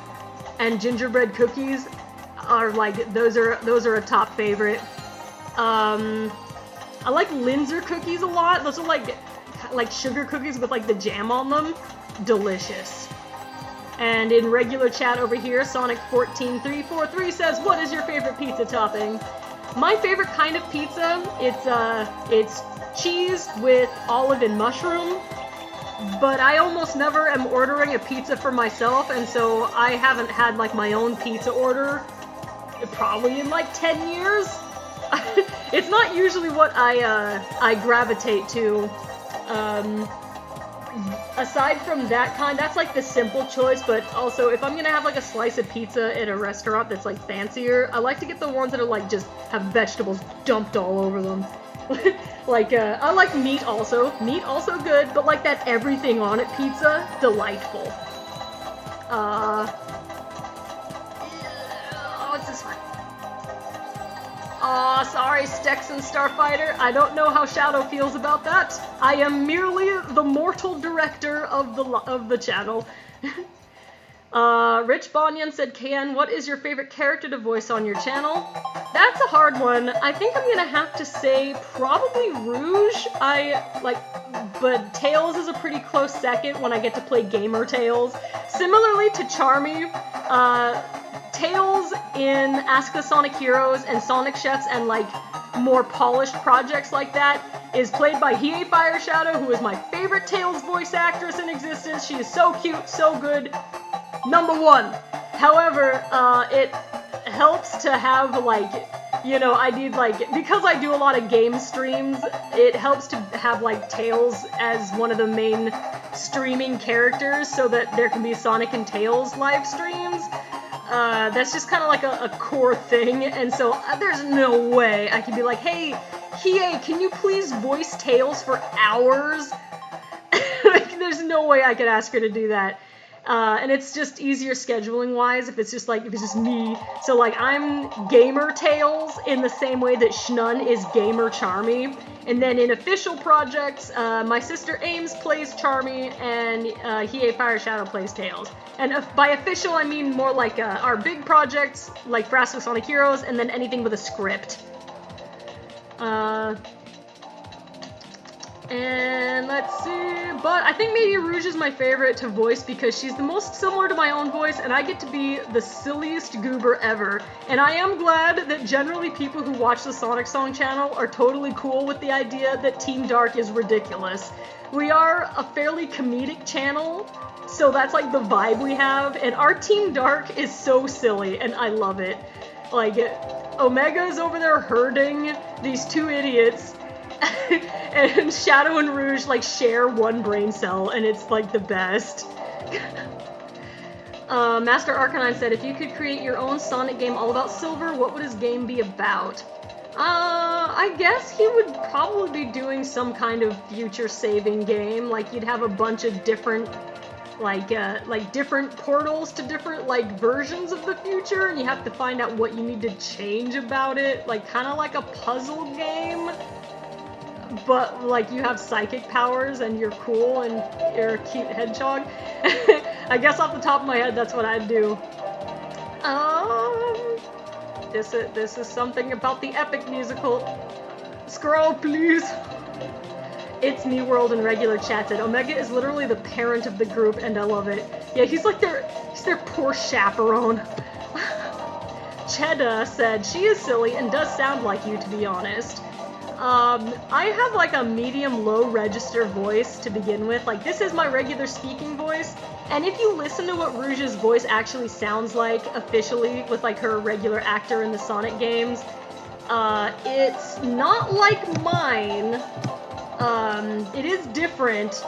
and gingerbread cookies are like, those are a top favorite. I like Linzer cookies a lot. Those are like sugar cookies with like the jam on them. Delicious. And in regular chat over here, Sonic18343 says, "What is your favorite pizza topping?" My favorite kind of pizza, it's cheese with olive and mushroom, but I almost never am ordering a pizza for myself, and so I haven't had like my own pizza order probably in like 10 years. It's not usually what I gravitate to. Aside from that kind, that's like the simple choice, but also if I'm gonna have like a slice of pizza at a restaurant that's like fancier, I like to get the ones that are like just have vegetables dumped all over them. I like meat also good, but like that everything on it pizza, delightful. What's this one? Aw, sorry, Stexon Starfighter. I don't know how Shadow feels about that. I am merely the mortal director of the channel. Rich Bonyan said, "KN, what is your favorite character to voice on your channel?" That's a hard one. I think I'm gonna have to say probably Rouge. But Tails is a pretty close second when I get to play Gamer Tails. Similarly to Charmy, Tails in Ask the Sonic Heroes and Sonic Chefs and like more polished projects like that is played by Hiei Fire Shadow, who is my favorite Tails voice actress in existence. She is so cute, so good. #1. However, it helps to have because I do a lot of game streams, it helps to have like Tails as one of the main streaming characters so that there can be Sonic and Tails live streams. That's just kind of like a core thing, and so there's no way I can be like, "Hey, Hiei, can you please voice Tails for hours? Like, there's no way I could ask her to do that. And it's just easier scheduling-wise if it's just me. So, like, I'm Gamer Tails in the same way that Shnun is Gamer Charmy. And then in official projects, my sister Ames plays Charmy, and Hiei Fire Shadow plays Tails. And by official, I mean more like our big projects, like Frasco Sonic Heroes, and then anything with a script. And let's see, but I think maybe Rouge is my favorite to voice because she's the most similar to my own voice, and I get to be the silliest goober ever. And I am glad that generally people who watch the Sonic Song channel are totally cool with the idea that Team Dark is ridiculous. We are a fairly comedic channel, so that's like the vibe we have, and our Team Dark is so silly, and I love it. Like, Omega's over there herding these two idiots, and Shadow and Rouge, like, share one brain cell, and it's, like, the best. Master Arcanine said, if you could create your own Sonic game all about Silver, what would his game be about? I guess he would probably be doing some kind of future-saving game. Like, you'd have a bunch of different, like different portals to different, like, versions of the future, and you have to find out what you need to change about it. Like, kind of like a puzzle game. But, like, you have psychic powers and you're cool and you're a cute hedgehog. I guess off the top of my head, that's what I'd do. This is something about the epic musical. Scroll, please. It's Me World in regular chat said, Omega is literally the parent of the group, and I love it. Yeah, he's their poor chaperone. Cheda said, she is silly and does sound like you, to be honest. I have like a medium-low register voice to begin with. Like, this is my regular speaking voice, and if you listen to what Rouge's voice actually sounds like officially with like her regular actor in the Sonic games, it's not like mine. It is different,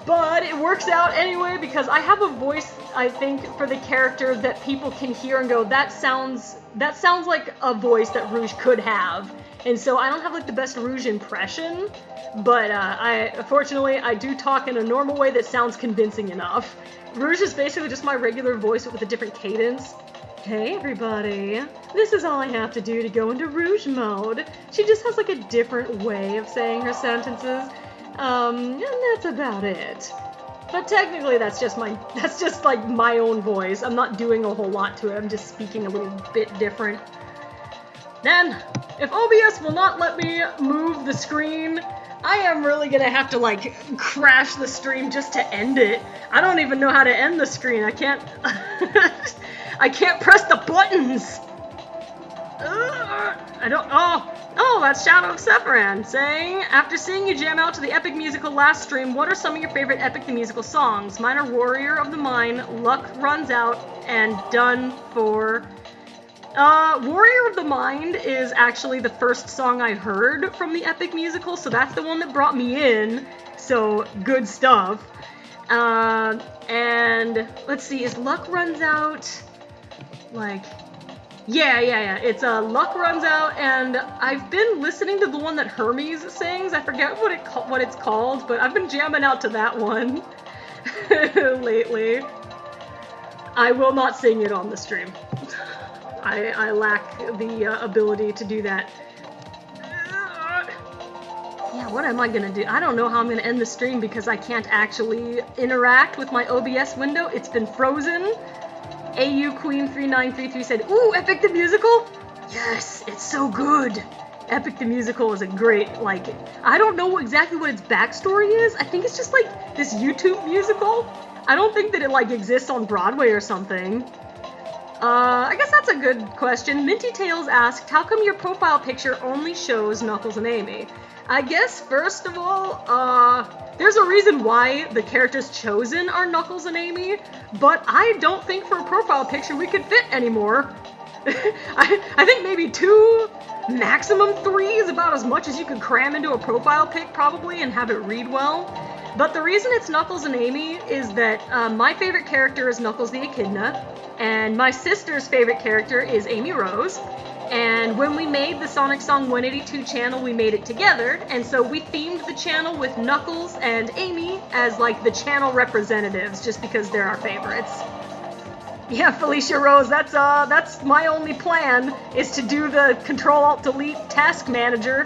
but it works out anyway because I have a voice, I think, for the character that people can hear and go, that sounds like a voice that Rouge could have. And so I don't have like the best Rouge impression, but fortunately I do talk in a normal way that sounds convincing enough. Rouge is basically just my regular voice with a different cadence. Hey everybody, this is all I have to do to go into Rouge mode. She just has like a different way of saying her sentences, and that's about it. But technically that's just like my own voice. I'm not doing a whole lot to it, I'm just speaking a little bit different. Then, if OBS will not let me move the screen, I am really gonna have to, like, crash the stream just to end it. I don't even know how to end the screen. I can't... I can't press the buttons! I don't... Oh, that's Shadow of Sephiroth saying, after seeing you jam out to the Epic Musical last stream, what are some of your favorite Epic the Musical songs? Mine are Warrior of the Mind, Luck Runs Out, and Done For... Warrior of the Mind is actually the first song I heard from the Epic Musical, so that's the one that brought me in, so good stuff. And let's see, is Luck Runs Out, like, yeah, it's Luck Runs Out, and I've been listening to the one that Hermes sings. I forget what it's called, but I've been jamming out to that one lately. I will not sing it on the stream. I lack the ability to do that. Yeah, what am I gonna do? I don't know how I'm gonna end the stream because I can't actually interact with my OBS window. It's been frozen. AU Queen 3933 said, ooh, Epic the Musical? Yes, it's so good. Epic the Musical is a great, like, I don't know exactly what its backstory is. I think it's just like this YouTube musical. I don't think that it like exists on Broadway or something. I guess that's a good question. Minty Tails asked, how come your profile picture only shows Knuckles and Amy? I guess, first of all, there's a reason why the characters chosen are Knuckles and Amy, but I don't think for a profile picture we could fit anymore. I think maybe 2, maximum 3 is about as much as you could cram into a profile pic, probably, and have it read well. But the reason it's Knuckles and Amy is that my favorite character is Knuckles the Echidna, and my sister's favorite character is Amy Rose, And when we made the SonicSong182 channel, we made it together, and so we themed the channel with Knuckles and Amy as like the channel representatives, just because they're our favorites. Yeah, Felicia Rose, that's my only plan, is to do the Control-Alt-Delete task manager.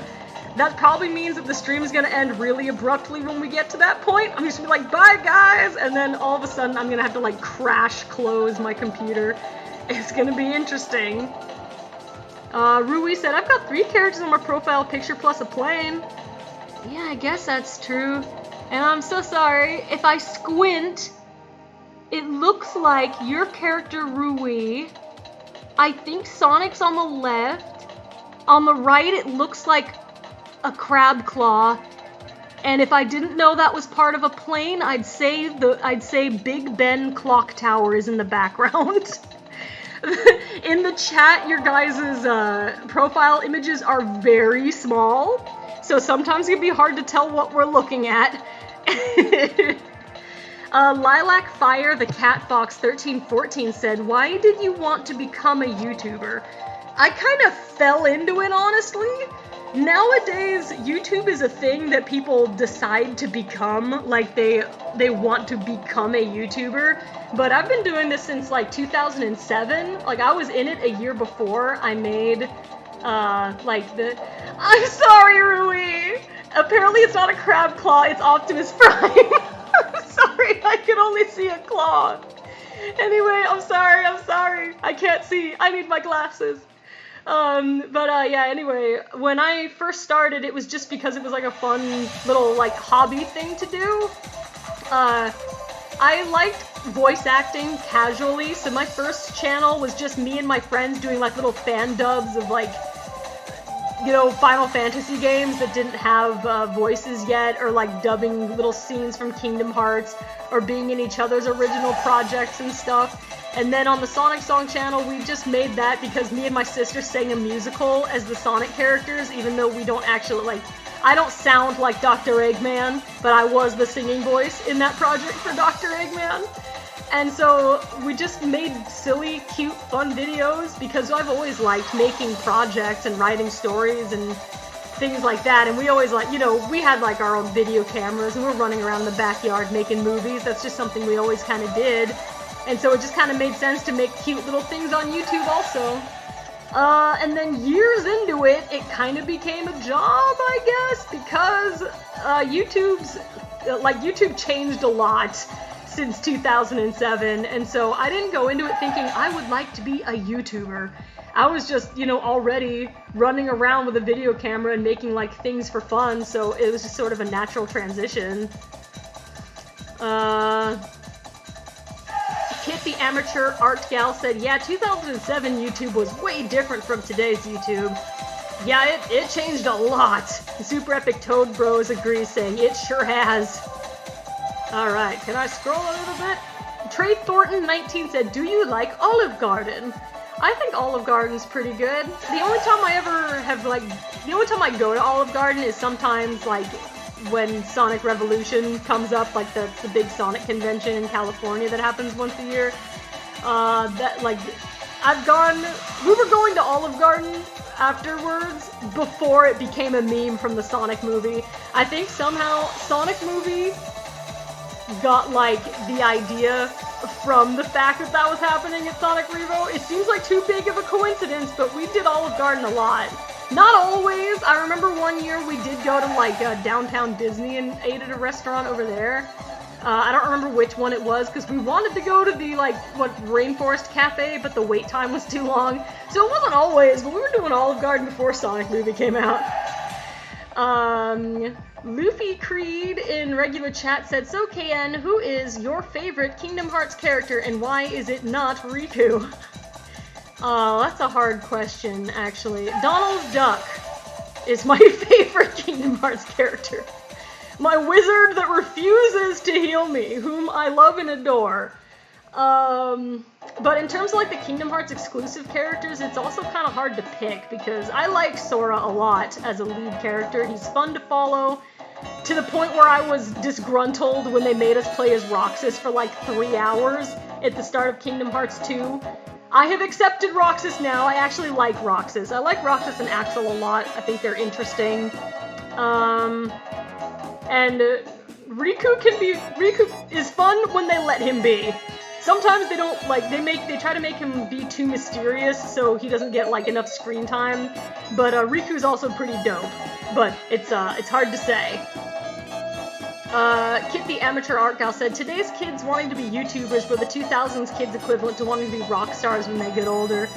That probably means that the stream is gonna end really abruptly when we get to that point. I'm just gonna be like, bye guys, and then all of a sudden I'm gonna have to like crash close my computer. It's gonna be interesting. Rui said, I've got 3 characters on my profile picture plus a plane. Yeah, I guess that's true. And I'm so sorry, if I squint, it looks like your character Rui, I think Sonic's on the left. On the right, it looks like a crab claw. And if I didn't know that was part of a plane, I'd say Big Ben clock tower is in the background. In the chat, your guys' profile images are very small, so sometimes it can be hard to tell what we're looking at. Lilac Fire, the Cat Fox 1314 said, why did you want to become a YouTuber? I kind of fell into it, honestly. Nowadays, YouTube is a thing that people decide to become, like they want to become a YouTuber, but I've been doing this since like 2007, like I was in it a year before I made, I'm sorry, Rui! Apparently it's not a crab claw, it's Optimus Prime. I'm sorry, I can only see a claw. Anyway, I'm sorry, I can't see, I need my glasses. Yeah, anyway, when I first started, it was just because it was like a fun little like hobby thing to do. I liked voice acting casually, so my first channel was just me and my friends doing like little fan dubs of like, you know, Final Fantasy games that didn't have voices yet, or like dubbing little scenes from Kingdom Hearts, or being in each other's original projects and stuff. And then on the Sonic Song channel, we just made that because me and my sister sang a musical as the Sonic characters, even though we don't actually, like, I don't sound like Dr. Eggman, but I was the singing voice in that project for Dr. Eggman. And so we just made silly, cute, fun videos because I've always liked making projects and writing stories and things like that. And we always like, you know, we had like our own video cameras and we're running around in the backyard making movies. That's just something we always kind of did. And so it just kind of made sense to make cute little things on YouTube also. And then years into it, it kind of became a job, I guess, because YouTube changed a lot since 2007, and so I didn't go into it thinking I would like to be a YouTuber. I was just, you know, already running around with a video camera and making like things for fun, so it was just sort of a natural transition. Kit the Amateur Art Gal said, yeah, 2007 YouTube was way different from today's YouTube. Yeah, it changed a lot. Super Epic Toad Bros agrees, saying it sure has. Alright, can I scroll a little bit? Trey Thornton 19 said, do you like Olive Garden? I think Olive Garden's pretty good. The only time I go to Olive Garden is sometimes like when Sonic Revolution comes up, like the big Sonic convention in California that happens once a year. We were going to Olive Garden afterwards before it became a meme from the Sonic movie. I think somehow Sonic movie got like the idea from the fact that was happening at Sonic Revo. It seems like too big of a coincidence, but we did Olive Garden a lot. Not always. I remember one year we did go to like downtown Disney and ate at a restaurant over there. I don't remember which one it was because we wanted to go to the Rainforest Cafe, but the wait time was too long. So it wasn't always, but we were doing Olive Garden before Sonic movie came out. Luffy Creed in regular chat said, so KN, who is your favorite Kingdom Hearts character and why is it not Riku? Oh, that's a hard question, actually. Donald Duck is my favorite Kingdom Hearts character. My wizard that refuses to heal me, whom I love and adore. But in terms of like the Kingdom Hearts exclusive characters, it's also kind of hard to pick because I like Sora a lot as a lead character. He's fun to follow, to the point where I was disgruntled when they made us play as Roxas for like 3 hours at the start of Kingdom Hearts 2. I have accepted Roxas now. I actually like Roxas. I like Roxas and Axel a lot. I think they're interesting. And Riku is fun when they let him be. Sometimes they don't, like, they try to make him be too mysterious so he doesn't get, like, enough screen time. But Riku's also pretty dope. But it's hard to say. Kit the Amateur Art Gal said, today's kids wanting to be YouTubers were the 2000s kids equivalent to wanting to be rock stars when they get older.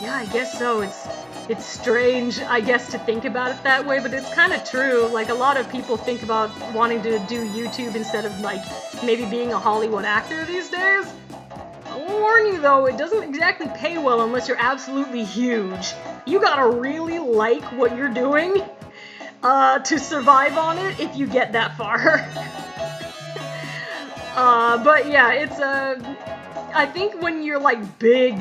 Yeah, I guess so. It's strange, I guess, to think about it that way, but it's kind of true. Like, a lot of people think about wanting to do YouTube instead of, like, maybe being a Hollywood actor these days. I'll warn you, though, it doesn't exactly pay well unless you're absolutely huge. You gotta really like what you're doing to survive on it if you get that far. But yeah, it's I think when you're like big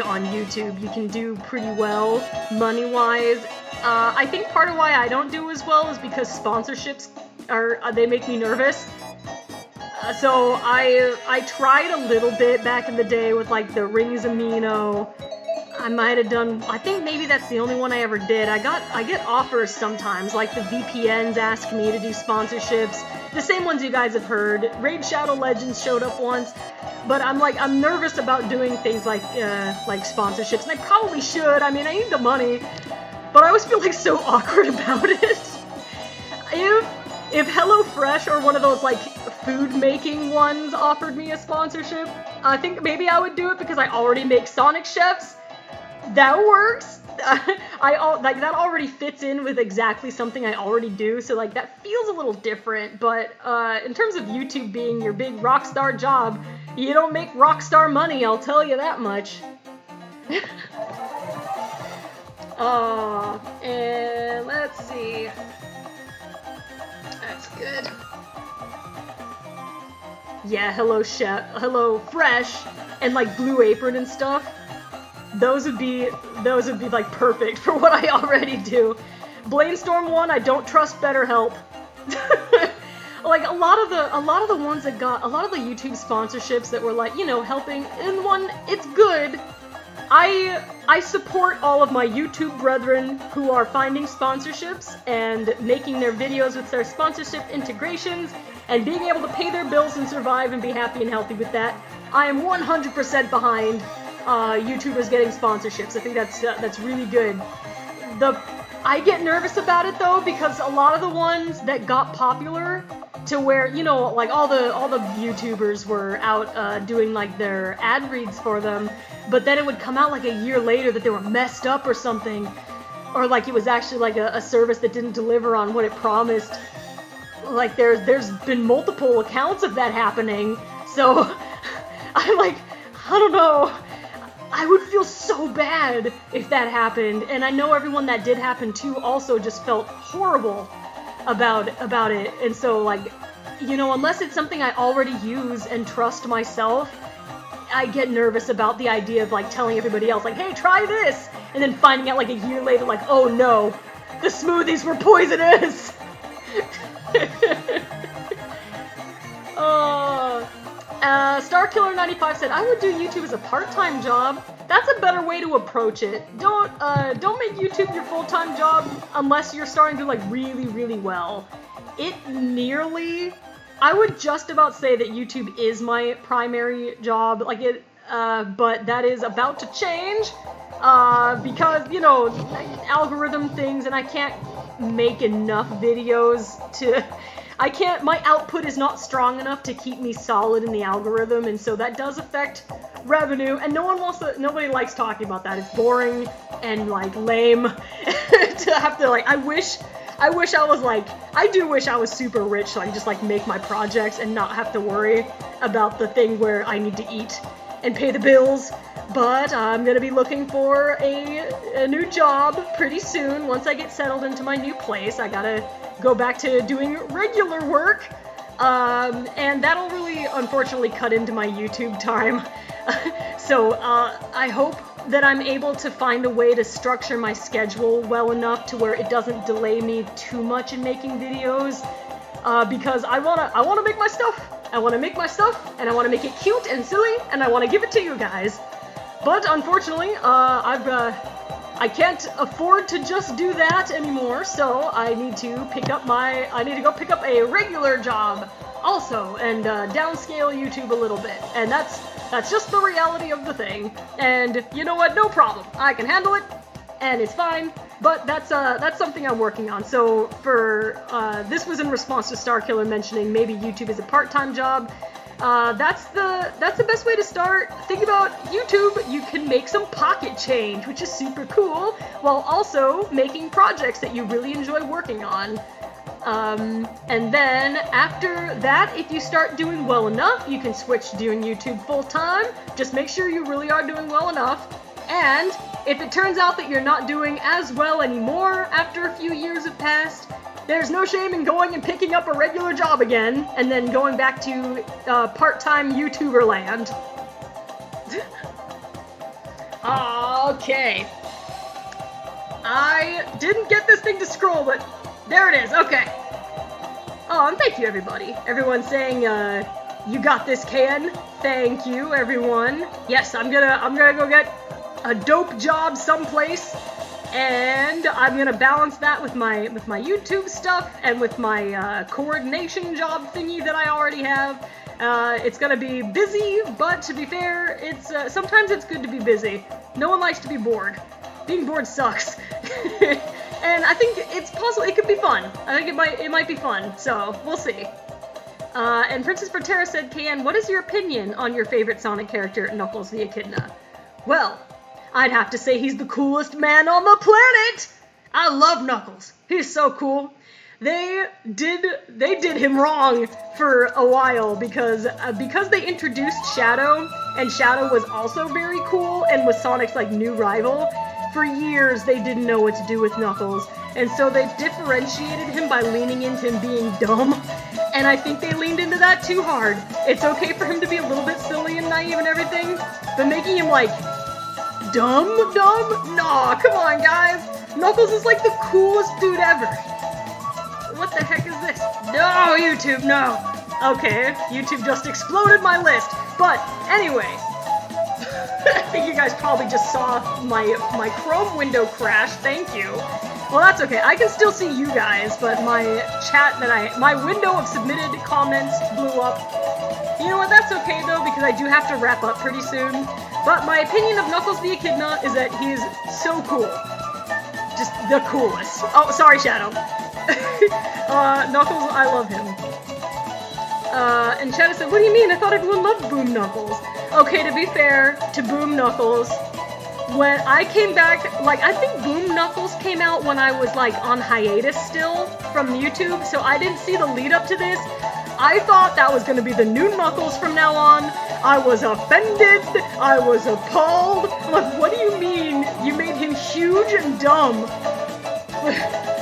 on YouTube, you can do pretty well money-wise. I think part of why I don't do as well is because sponsorships they make me nervous. So I tried a little bit back in the day with like the Rings Amino. I might have done, I think maybe that's the only one I ever did. I get offers sometimes, like the VPNs ask me to do sponsorships. The same ones you guys have heard. Raid Shadow Legends showed up once. But I'm nervous about doing things like sponsorships, and I probably should. I mean, I need the money, but I always feel like so awkward about it. If HelloFresh or one of those like food making ones offered me a sponsorship, I think maybe I would do it because I already make Sonic Chefs. That works. That already fits in with exactly something I already do, so like that feels a little different. But in terms of YouTube being your big rock star job, you don't make rock star money, I'll tell you that much. And let's see. That's good. Yeah, Hello Fresh, and like Blue Apron and stuff. Those would be like perfect for what I already do. Blainstorm 1, I don't trust BetterHelp. Like a lot of the ones that got a lot of the YouTube sponsorships that were like, you know, helping in one, it's good. I support all of my YouTube brethren who are finding sponsorships and making their videos with their sponsorship integrations and being able to pay their bills and survive and be happy and healthy with that. I am 100% behind YouTubers getting sponsorships. I think that's really good. I get nervous about it though because a lot of the ones that got popular to where, you know, like all the YouTubers were out doing like their ad reads for them, but then it would come out like a year later that they were messed up or something, or like it was actually like a service that didn't deliver on what it promised. Like there's been multiple accounts of that happening, so I'm like, I don't know. I would feel so bad if that happened, and I know everyone that did happen to also just felt horrible about it, and so like, you know, unless it's something I already use and trust myself, I get nervous about the idea of like telling everybody else like, hey, try this, and then finding out like a year later like, oh no, the smoothies were poisonous. Starkiller95 said, I would do YouTube as a part-time job. That's a better way to approach it. Don't make YouTube your full-time job unless you're starting to like really well. I would just about say that YouTube is my primary job, like it, but that is about to change, because, you know, algorithm things, and I can't make enough videos my output is not strong enough to keep me solid in the algorithm, and so that does affect revenue, and nobody likes talking about that. It's boring and like lame to have to like, I wish I do wish I was super rich so I could just like make my projects and not have to worry about the thing where I need to eat and pay the bills. But I'm gonna be looking for a new job pretty soon. Once I get settled into my new place, I gotta go back to doing regular work, and that'll really unfortunately cut into my YouTube time. So I hope that I'm able to find a way to structure my schedule well enough to where it doesn't delay me too much in making videos, because I wanna make my stuff. I wanna make my stuff, and I wanna make it cute and silly, and I wanna give it to you guys. But unfortunately, I can't afford to just do that anymore, so I need to go pick up a regular job also, and downscale YouTube a little bit. And that's just the reality of the thing. And you know what? No problem. I can handle it, and it's fine. But that's something I'm working on. So for this was in response to Starkiller mentioning maybe YouTube is a part-time job. That's the best way to start. Think about YouTube. You can make some pocket change, which is super cool, while also making projects that you really enjoy working on. And then after that, if you start doing well enough, you can switch to doing YouTube full-time. Just make sure you really are doing well enough. And if it turns out that you're not doing as well anymore after a few years have passed, there's no shame in going and picking up a regular job again, and then going back to part-time YouTuber land. Okay. I didn't get this thing to scroll, but there it is. Okay. Oh, and thank you, everybody. Everyone's saying, you got this, KN. Thank you, everyone. Yes, I'm gonna go get a dope job someplace, and I'm gonna balance that with my YouTube stuff and with my coordination job thingy that I already have. It's gonna be busy, but to be fair, it's sometimes it's good to be busy. No one likes to be bored. Being bored sucks. And I think it's possible it could be fun. I think it might be fun. So we'll see. And Princess Forterra said, "KN, what is your opinion on your favorite Sonic character, Knuckles the Echidna?" Well, I'd have to say he's the coolest man on the planet! I love Knuckles. He's so cool. They did him wrong for a while because they introduced Shadow, and Shadow was also very cool and was Sonic's like new rival. For years they didn't know what to do with Knuckles, and so they differentiated him by leaning into him being dumb. And I think they leaned into that too hard. It's okay for him to be a little bit silly and naive and everything, but making him like dumb? Nah, come on, guys. Knuckles is like the coolest dude ever. What the heck is this? No, YouTube, no. Okay, YouTube just exploded my list. But anyway, I think you guys probably just saw my Chrome window crash. Thank you. Well, that's okay. I can still see you guys, but my window of submitted comments blew up. You know what? That's okay though, because I do have to wrap up pretty soon. But my opinion of Knuckles the Echidna is that he is so cool. Just the coolest. Oh, sorry, Shadow. Knuckles, I love him. And Shadow said, "What do you mean? I thought everyone loved Boom Knuckles." Okay, to be fair to Boom Knuckles, when I came back, like, I think Boom Knuckles came out when I was, like, on hiatus still from YouTube, so I didn't see the lead up to this. I thought that was going to be the new Knuckles from now on. I was offended. I was appalled. I'm like, what do you mean? You made him huge and dumb.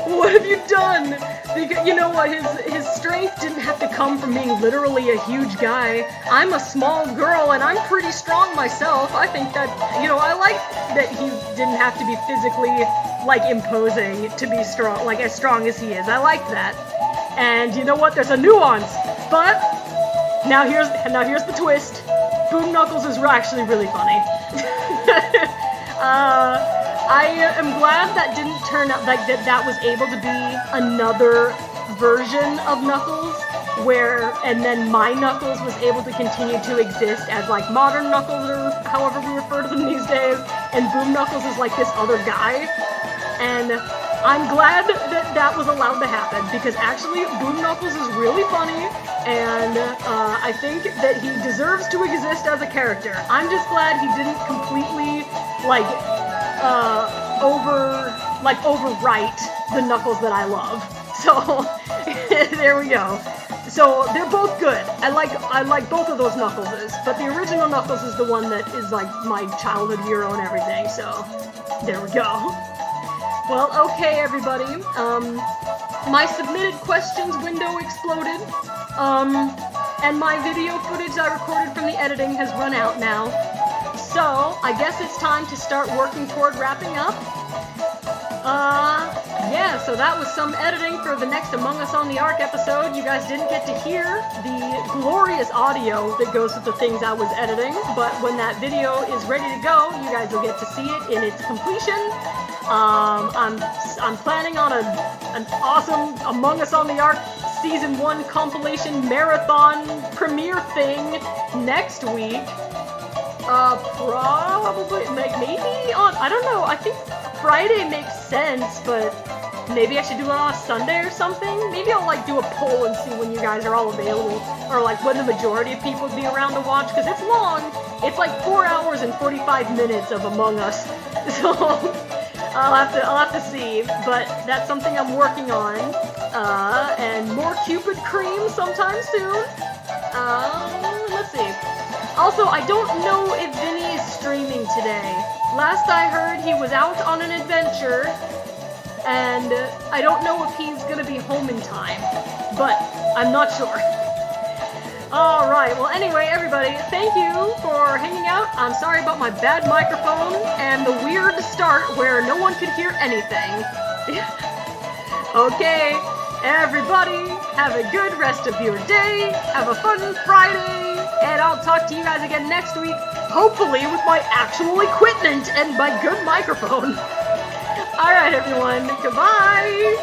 What have you done? Because, you know what, his strength didn't have to come from being literally a huge guy. I'm a small girl and I'm pretty strong myself. I think that, you know, I like that he didn't have to be physically, like, imposing to be strong, like, as strong as he is. I like that. And you know what, there's a nuance. But now here's the twist. Boom Knuckles is actually really funny. I am glad that didn't turn out like that was able to be another version of Knuckles, and then my Knuckles was able to continue to exist as like modern Knuckles, or however we refer to them these days, and Boom Knuckles is like this other guy. And I'm glad that that was allowed to happen, because actually Boom Knuckles is really funny, and I think that he deserves to exist as a character. I'm just glad he didn't completely, like, overwrite the Knuckles that I love. So, there we go. So, they're both good. I like both of those Knuckleses, but the original Knuckles is the one that is, like, my childhood hero and everything, so there we go. Well, okay, everybody. My submitted questions window exploded. And my video footage I recorded from the editing has run out now. So, I guess it's time to start working toward wrapping up. yeah, so that was some editing for the next Among Us on the Ark episode. You guys didn't get to hear the glorious audio that goes with the things I was editing, but when that video is ready to go, you guys will get to see it in its completion. I'm planning on an awesome Among Us on the Ark Season 1 compilation marathon premiere thing next week. Probably, like, maybe on, I don't know, I think Friday makes sense, but maybe I should do it on a Sunday or something. Maybe I'll, like, do a poll and see when you guys are all available, or, like, when the majority of people would be around to watch, because it's long. It's, like, 4 hours and 45 minutes of Among Us, so I'll have to see, but that's something I'm working on, and more Cupid cream sometime soon. Let's see. Also, I don't know if Vinny is streaming today. Last I heard, he was out on an adventure, and I don't know if he's gonna be home in time, but I'm not sure. Alright, well anyway, everybody, thank you for hanging out. I'm sorry about my bad microphone and the weird start where no one could hear anything. Okay, everybody, have a good rest of your day, have a fun Friday, and I'll talk to you guys again next week, hopefully with my actual equipment and my good microphone. Alright everyone, goodbye!